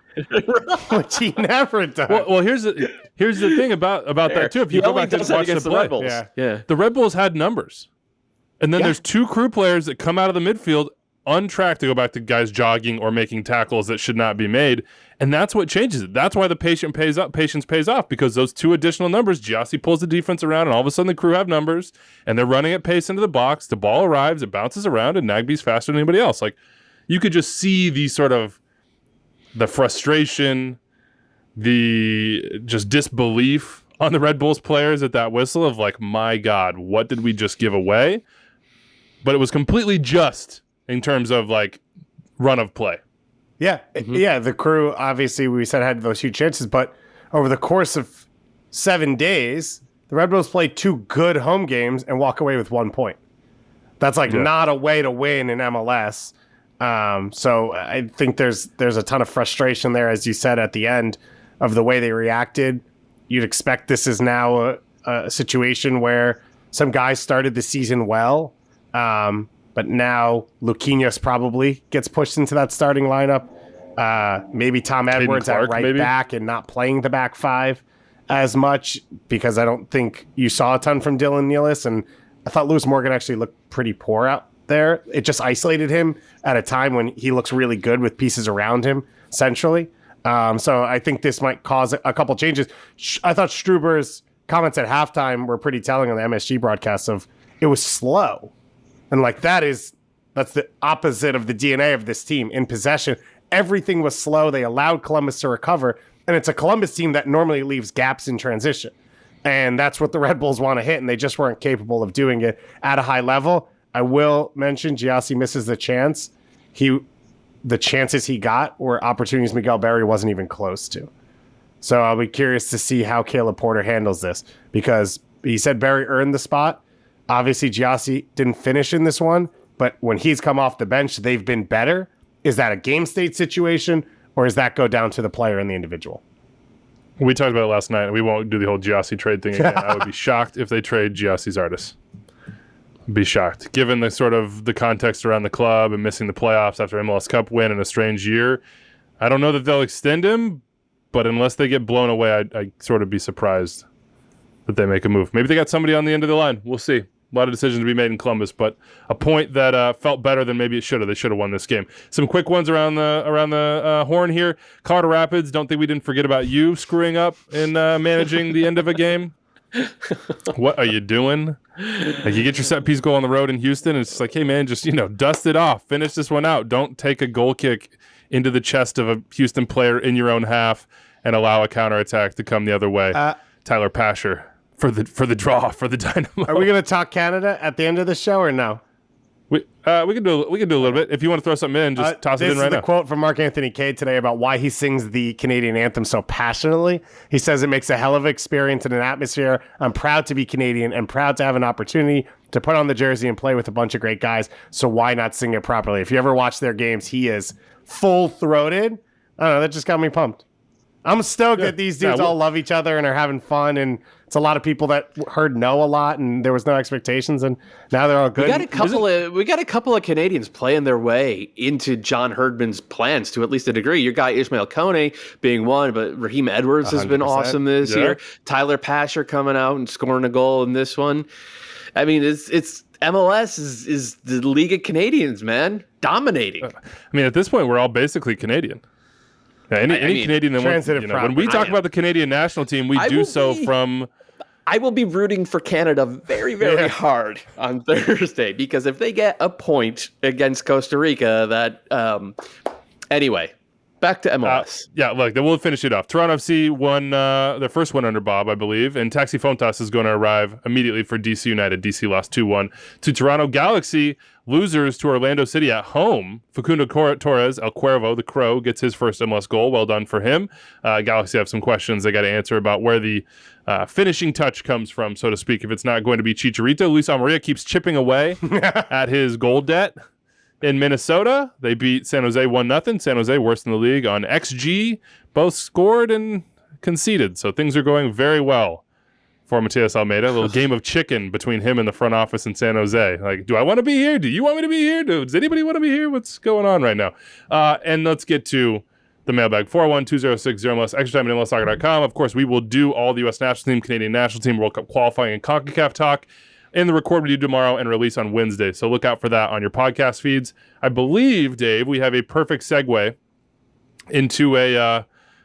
which he never does. Well, here's the thing about that too. If you go back and watch the play, Red Bulls. Yeah. The Red Bulls had numbers, and then there's 2 crew players that come out of the midfield untracked to go back to guys jogging or making tackles that should not be made, and that's what changes it. That's why the patience pays off, because those 2 additional numbers, Giassi pulls the defense around, and all of a sudden the crew have numbers, and they're running at pace into the box. The ball arrives, it bounces around, and Nagbe's faster than anybody else. Like, you could just see the sort of the frustration, the just disbelief on the Red Bulls players at that whistle of like, my God, what did we just give away? But it was completely just in terms of like run of play. Yeah. Mm-hmm. Yeah. The crew, obviously, we said had those huge chances, but over the course of 7 days, the Red Bulls played 2 good home games and walk away with 1 point. That's not a way to win in MLS. So I think there's a ton of frustration there, as you said at the end, of the way they reacted. You'd expect this is now a situation where some guys started the season well, but now Luquinhas probably gets pushed into that starting lineup. Maybe Tom Edwards at right back and not playing the back 5 as much, because I don't think you saw a ton from Dylan Nealis, and I thought Lewis Morgan actually looked pretty poor out there. It just isolated him at a time when he looks really good with pieces around him centrally. So I think this might cause a couple changes. I thought Struber's comments at halftime were pretty telling on the MSG broadcast of it was slow. And like that's the opposite of the DNA of this team. In possession, everything was slow. They allowed Columbus to recover. And it's a Columbus team that normally leaves gaps in transition. And that's what the Red Bulls want to hit, and they just weren't capable of doing it at a high level. I will mention Giassi misses the chance. He the chances he got were opportunities Miguel Berry wasn't even close to. So I'll be curious to see how Caleb Porter handles this, because he said Berry earned the spot. Obviously, Giassi didn't finish in this one, but when he's come off the bench, they've been better. Is that a game state situation, or does that go down to the player and the individual? We talked about it last night, and we won't do the whole Giassi trade thing again. I would be shocked if they trade Giassi's artist. Be shocked. Given the sort of the context around the club and missing the playoffs after MLS Cup win in a strange year, I don't know that they'll extend him, but unless they get blown away, I'd sort of be surprised that they make a move. Maybe they got somebody on the end of the line. We'll see. A lot of decisions to be made in Columbus, but a point that felt better than maybe it should have. They should have won this game. Some quick ones around the horn here. Colorado Rapids, don't think we didn't forget about you screwing up in managing the end of a game. What are you doing? Like, you get your set piece goal on the road in Houston, and it's just like, hey man, just dust it off, finish this one out. Don't take a goal kick into the chest of a Houston player in your own half and allow a counterattack to come the other way. Tyler Pasher for the draw for the Dynamo. Are we going to talk Canada at the end of the show or no? We can do a little bit. If you want to throw something in, just toss it in right now. This is the quote from Mark Anthony Kaye today about why he sings the Canadian anthem so passionately. He says it makes a hell of an experience and an atmosphere. I'm proud to be Canadian and proud to have an opportunity to put on the jersey and play with a bunch of great guys. So why not sing it properly? If you ever watch their games, he is full-throated. I don't know. That just got me pumped. I'm stoked that these dudes all love each other and are having fun, and it's a lot of people that heard no a lot, and there was no expectations, and now they're all good. We got a couple of Canadians playing their way into John Herdman's plans to at least a degree. Your guy Ishmael Kone being one, but Raheem Edwards has been awesome this year. Tyler Pasher coming out and scoring a goal in this one. I mean, it's MLS is the League of Canadians, man, dominating. I mean, at this point, we're all basically Canadian. Yeah, any Canadian that wants, when we talk about the Canadian national team, we do so from. I will be rooting for Canada very, very hard on Thursday, because if they get a point against Costa Rica, that anyway, back to MLS. Look, then we'll finish it off. Toronto FC won their first win under Bob, I believe, and Taxi Fontas is going to arrive immediately for DC United. DC lost 2-1 to Toronto Galaxy. Losers to Orlando City at home. Facundo Torres, El Cuervo, the Crow, gets his first MLS goal. Well done for him. Galaxy have some questions they got to answer about where the finishing touch comes from, so to speak. If it's not going to be Chicharito, Luis Amarilla keeps chipping away at his goal debt. In Minnesota, they beat San Jose 1-0. San Jose, worst in the league on XG. Both scored and conceded, so things are going very well for Matias Almeida. A little game of chicken between him and the front office in San Jose. Like, do I want to be here? Do you want me to be here? Does anybody want to be here? What's going on right now? And let's get to the mailbag. 401-206-0MLS, extra time at MLSsoccer.com. Of course, we will do all the U.S. national team, Canadian national team, World Cup qualifying, and CONCACAF talk in the record we do tomorrow and release on Wednesday. So look out for that on your podcast feeds. I believe, Dave, we have a perfect segue into an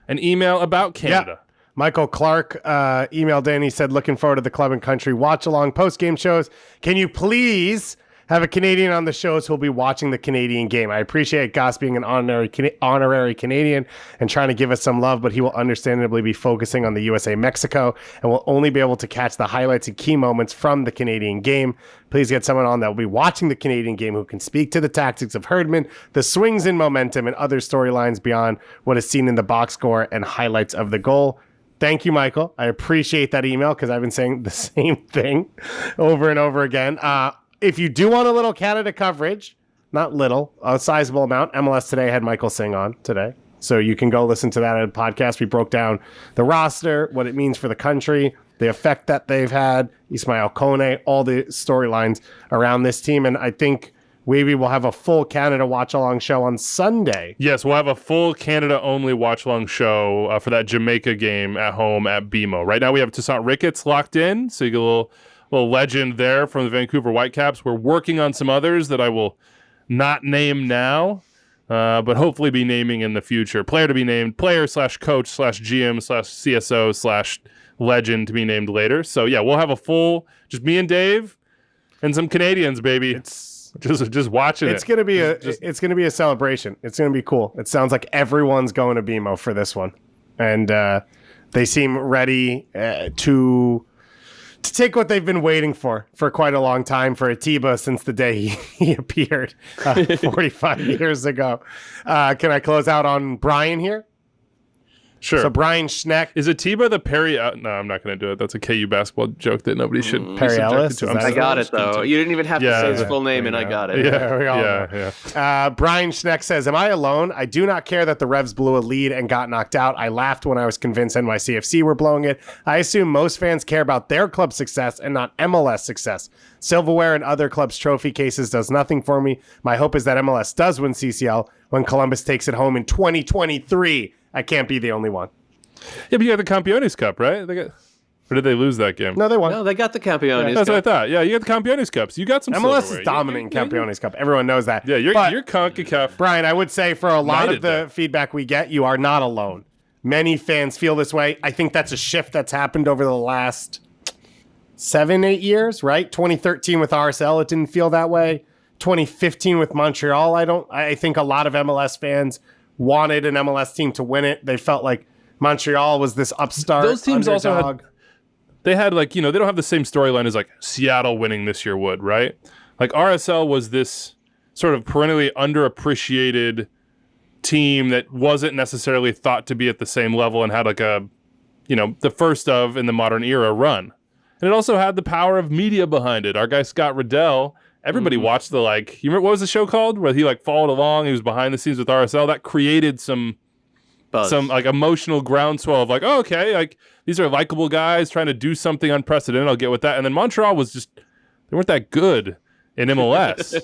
email about Canada. Yeah. Michael Clark emailed in. He said, looking forward to the club and country watch-along post-game shows. Can you please have a Canadian on the shows who'll be watching the Canadian game? I appreciate Gass being an honorary Canadian and trying to give us some love, but he will understandably be focusing on the USA-Mexico and will only be able to catch the highlights and key moments from the Canadian game. Please get someone on that will be watching the Canadian game who can speak to the tactics of Herdman, the swings in momentum, and other storylines beyond what is seen in the box score and highlights of the goal. Thank you, Michael. I appreciate that email because I've been saying the same thing over and over again. If you do want a little Canada coverage, not little, a sizable amount, MLS Today had Michael Singh on today. So you can go listen to that at a podcast. We broke down the roster, what it means for the country, the effect that they've had, Ismail Kone, all the storylines around this team. And I think maybe we'll have a full Canada watch-along show on Sunday. Yes, we'll have a full Canada-only watch-along show for that Jamaica game at home at BMO. Right now we have Toussaint Ricketts locked in, so you get a little legend there from the Vancouver Whitecaps. We're working on some others that I will not name now, but hopefully be naming in the future. Player to be named, player/coach/GM/CSO/legend to be named later. So yeah, we'll have a full, just me and Dave and some Canadians, baby. It's just watching it's gonna be it's gonna be a celebration. It's gonna be cool. It sounds like everyone's going to BMO for this one, and they seem ready to to take what they've been waiting for quite a long time for Atiba since the day he appeared 45 years ago. Can I close out on Brian here? Sure. So Brian Schneck. Is Atiba the Perry? No, I'm not going to do it. That's a KU basketball joke that nobody should be Perry subjected Ellis? to. I got it, though. You didn't even have to say his full name, and I got it. Yeah, we all know. Yeah. Brian Schneck says, am I alone? I do not care that the Revs blew a lead and got knocked out. I laughed when I was convinced NYCFC were blowing it. I assume most fans care about their club's success and not MLS success. Silverware and other clubs' trophy cases does nothing for me. My hope is that MLS does win CCL when Columbus takes it home in 2023. I can't be the only one. Yeah, but you got the Campeones Cup, right? Or did they lose that game? No, they won. No, they got the Campeones. That's what I thought. Yeah, you got the Campeones Cups. You got some MLS silverware. is dominating Campeones Cup. Everyone knows that. Yeah, you're But, CONCACAF. Brian, I would say for a lot of the United, feedback we get, you are not alone. Many fans feel this way. I think that's a shift that's happened over the last 7-8 years, right? 2013 with RSL, it didn't feel that way. 2015 with Montreal, I think a lot of MLS fans wanted an MLS team to win it. They felt like Montreal was this upstart Those teams underdog. also had, they had like, they don't have the same storyline as like Seattle winning this year would, right? Like RSL was this sort of perennially underappreciated team that wasn't necessarily thought to be at the same level and had like a, the first of in the modern era run. And it also had the power of media behind it. Our guy Scott Riddell, everybody watched the you remember what was the show called where he followed along, he was behind the scenes with RSL. That created some buzz. Some emotional groundswell of oh, okay, these are likable guys trying to do something unprecedented. I'll get with that. And then Montreal was just, they weren't that good in MLS.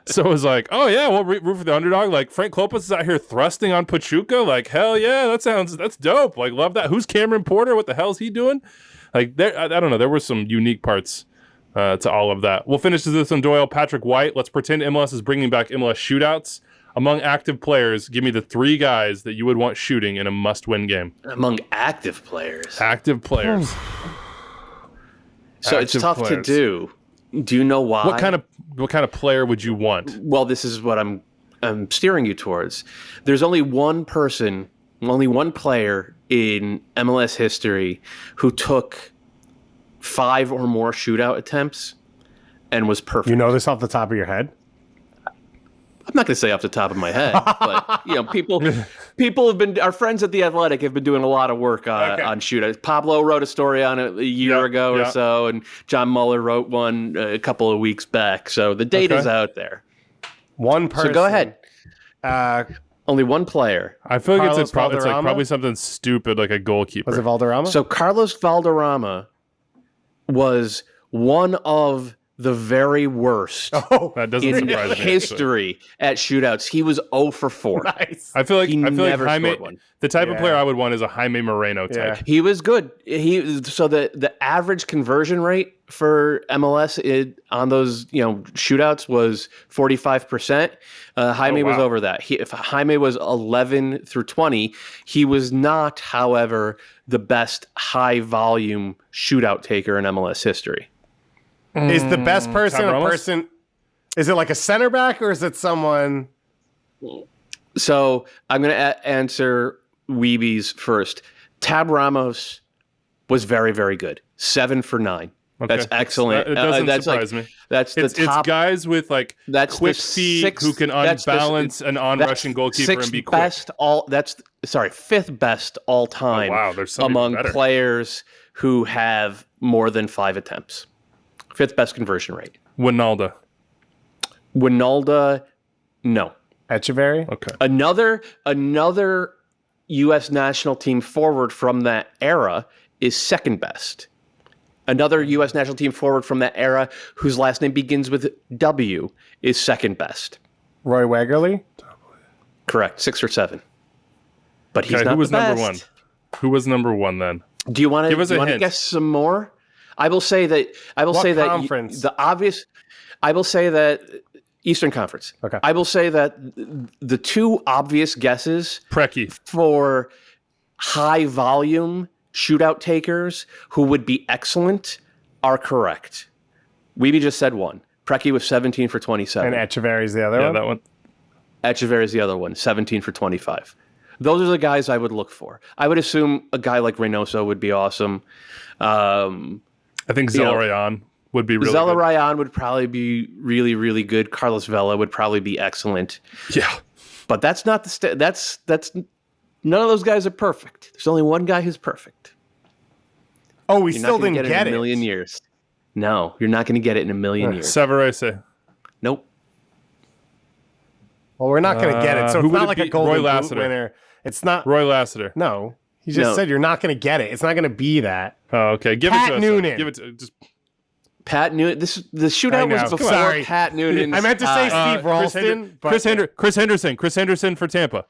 So it was oh yeah, we'll root for the underdog. Frank Klopas is out here thrusting on Pachuca. Hell yeah, that's dope. Love that. Who's Cameron Porter? What the hell's he doing? I don't know. There were some unique parts to all of that. We'll finish this on Doyle. Patrick White. Let's pretend MLS is bringing back MLS shootouts. Among active players, give me the 3 guys that you would want shooting in a must-win game. Among active players. Active players. So active it's tough players. to do. Do you know why? What kind of player would you want? Well, this is what I'm steering you towards. There's only one person, only one player in MLS history who took 5 or more shootout attempts and was perfect. You know this off the top of your head? I'm not going to say off the top of my head, but people have been, our friends at The Athletic have been doing a lot of work on shootouts. Pablo wrote a story on it a year ago or so, and John Muller wrote one a couple of weeks back. So the data's out there. One person. So go ahead. Only one player. I feel like Carlos it's Valderrama? probably something stupid like a goalkeeper. Was it Valderrama? So Carlos Valderrama was one of the very worst That doesn't in surprise me. history at shootouts. He was 0 for 4. Nice. I feel like never Jaime, scored one. the type of player I would want is a Jaime Moreno type. Yeah. He was good. So the average conversion rate for MLS on those shootouts was 45%. Jaime was over that. If Jaime was 11 through 20, he was not, however, the best high volume shootout taker in MLS history. Is the best person Tom a Ramos? person? Is it like a center back or is it someone? So I'm going to answer Weebies first. Tab Ramos was very, very good. 7 for 9. Okay. That's excellent. It doesn't That's surprise me. That's It's top. guys with That's quick the feet sixth- who can that's the- unbalance an on-rushing goalkeeper and be quick. Fifth best all time. Oh, wow, there's some among even better. players who have more than 5 attempts. 5th best conversion rate. Winalda. Winalda, no. Echeverry? Okay. Another U.S. national team forward from that era is 2nd best. Another U.S. national team forward from that era whose last name begins with W is 2nd best. Roy Wegerle? Correct, 6 or 7. But he's Okay, not who was the number best. 1? Who was number 1 then? Do you want Give us a to hint. guess some more? I will say that conference? I will say that Eastern Conference. Okay. I will say that the 2 obvious guesses Preki. for high volume shootout takers who would be excellent are correct. Weeby just said one. Preki was 17 for 27. And Echeverry's the other Yeah, one? that one. Echeverry is the other one, 17 for 25. Those are the guys I would look for. I would assume a guy like Reynoso would be awesome. I think Zelarayan would be really Zelarayan would probably be really, really good. Carlos Vela would probably be excellent. Yeah. But that's not that's none of those guys are perfect. There's only one guy who's perfect. Oh, we You're still not gonna didn't get get it in a million years. No, you're not going to get it in a million years. Savarese. Nope. Well, we're not going to get it. So who it's would not it like be? a golden Roy boot Lassiter. winner. It's not. Roy Lassiter. No. He just said you're not going to get it. It's not going to be that. Oh, okay. Give Pat it to us. Noonan. Give it to just. Pat Noonan. The shootout was before Sorry. Pat Noonan. I meant to say Steve Ralston. Chris Henderson. Chris Henderson for Tampa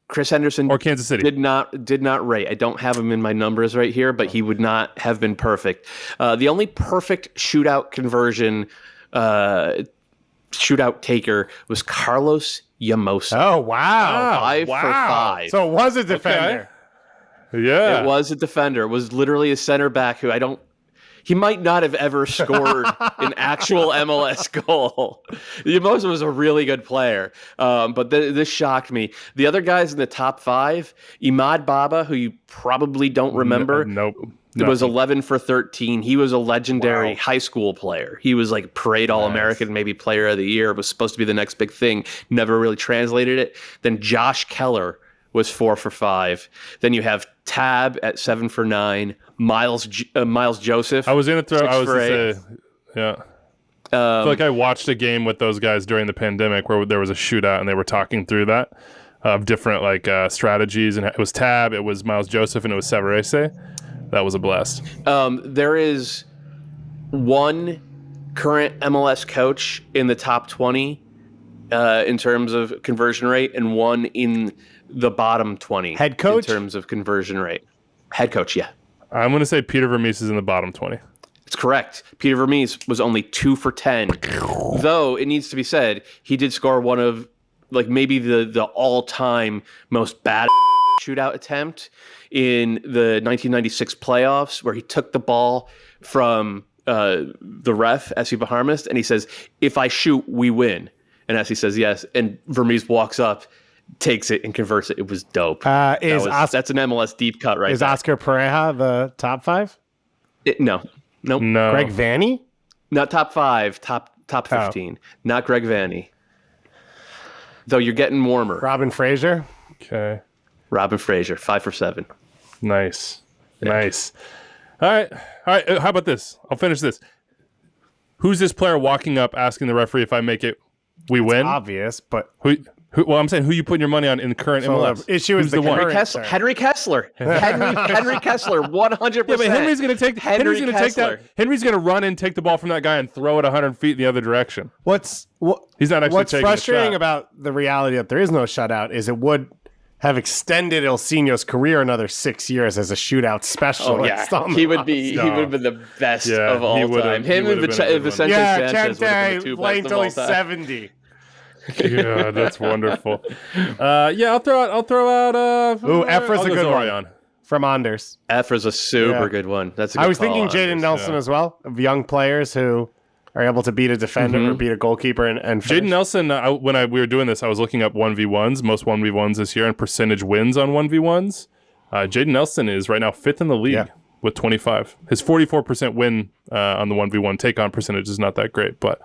Chris Henderson or Kansas City. did not rate. I don't have him in my numbers right here, but he would not have been perfect. The only perfect shootout conversion, shootout taker was Carlos Llamosa. Oh, wow. 5 for 5. So it was a defender. Yeah. It was a defender. It was literally a center back who he might not have ever scored an actual MLS goal. Llamosa was a really good player, but this shocked me. The other guys in the top 5, Imad Baba, who you probably don't remember. Nope. It was 11 for 13. He was a legendary high school player. He was like parade All-American, maybe player of the year. It was supposed to be the next big thing. Never really translated it. Then Josh Keller was 4 for 5. Then you have Tab at 7 for 9. Miles Joseph. I was going to throw. 6 I was for going 8. to say. Yeah. I feel like I watched a game with those guys during the pandemic where there was a shootout and they were talking through that of different strategies, and it was Tab, it was Miles Joseph, and it was Savarese. That was a blast. There is one current MLS coach in the top 20 in terms of conversion rate, and one in the bottom 20 Head coach? in terms of conversion rate. Head coach, yeah. I'm going to say Peter Vermees is in the bottom 20. It's correct. Peter Vermees was only 2 for 10. Though, it needs to be said, he did score one of maybe the all-time most bad shootout attempt in the 1996 playoffs, where he took the ball from the ref, S.C. Baharmist, and he says, "If I shoot, we win." And S.C. says yes, and Vermees walks up, takes it, and converts it. It was dope. That's an MLS deep cut right Is there. Oscar Pareja the top 5? No. Nope. No. Greg Vanny? Not top 5, top 15. Not Greg Vanny. Though you're getting warmer. Robin Fraser? Okay. Robin Fraser, 5 for 7. Nice. Nice. All right. How about this? I'll finish this. Who's this player walking up asking the referee, if I make it, we win? Obvious, but Well, I'm saying who you putting your money on in the current MLS? Issue is Who's the one? current- Henry Kessler. Henry Kessler, 100%. Yeah, but Henry's going to take. Henry's going to take that. Kessler. Henry's going to run and take the ball from that guy and throw it 100 feet in the other direction. He's not actually What's taking frustrating a shot. about the reality that there is no shutout is it would have extended Ilsinho's career another 6 years as a shootout specialist. Oh, yeah. He would have been the best of all time. Him and Vicente Sanchez would have been the two playing best till of all he's time. 70. Yeah, that's wonderful. I'll throw out. Efra's a good one. From Anders. Efra's a super good one. That's a good I was call, thinking Jaden Anders. Nelson as well, of young players who are able to beat a defender or beat a goalkeeper and finish. Jaden Nelson, when we were doing this, I was looking up 1v1s, most 1v1s this year, and percentage wins on 1v1s. Jaden Nelson is right now 5th in the league with 25. His 44% win on the 1v1 take-on percentage is not that great, but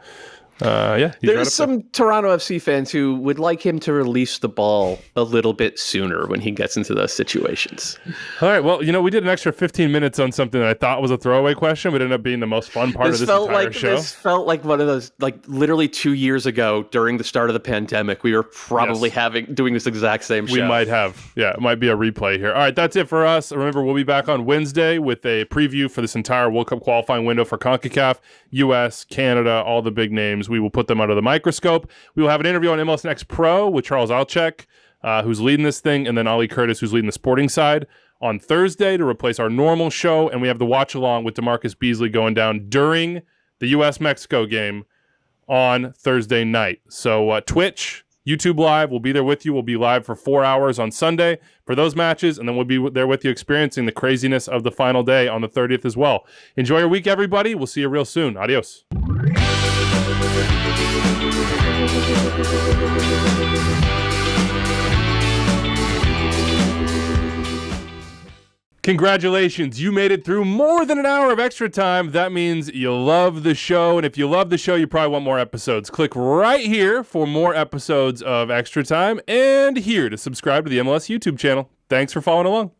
he's right There's up some Toronto FC fans who would like him to release the ball a little bit sooner when he gets into those situations. there. All right, well, we did an extra 15 minutes on something that I thought was a throwaway question, but ended up being the most fun part of this entire show. This felt like one of those, literally 2 years ago during the start of the pandemic, we were probably doing this exact same show. We might have. Yeah, it might be a replay here. All right, that's it for us. Remember, we'll be back on Wednesday with a preview for this entire World Cup qualifying window for CONCACAF, US, Canada, all the big names. We will put them under the microscope. We will have an interview on MLS Next Pro with Charles Alchek, who's leading this thing, and then Ollie Curtis, who's leading the sporting side, on Thursday to replace our normal show. And we have the watch along with DeMarcus Beasley going down during the US-Mexico game on Thursday night. So Twitch, YouTube Live, we'll be there with you. We'll be live for 4 hours on Sunday for those matches, and then we'll be there with you experiencing the craziness of the final day on the 30th as well. Enjoy your week, everybody. We'll see you real soon. Adios. Congratulations. You made it through more than an hour of extra time. That means you love the show. And if you love the show, you probably want more episodes. Click right here for more episodes of Extra Time and here to subscribe to the MLS YouTube channel. Thanks for following along.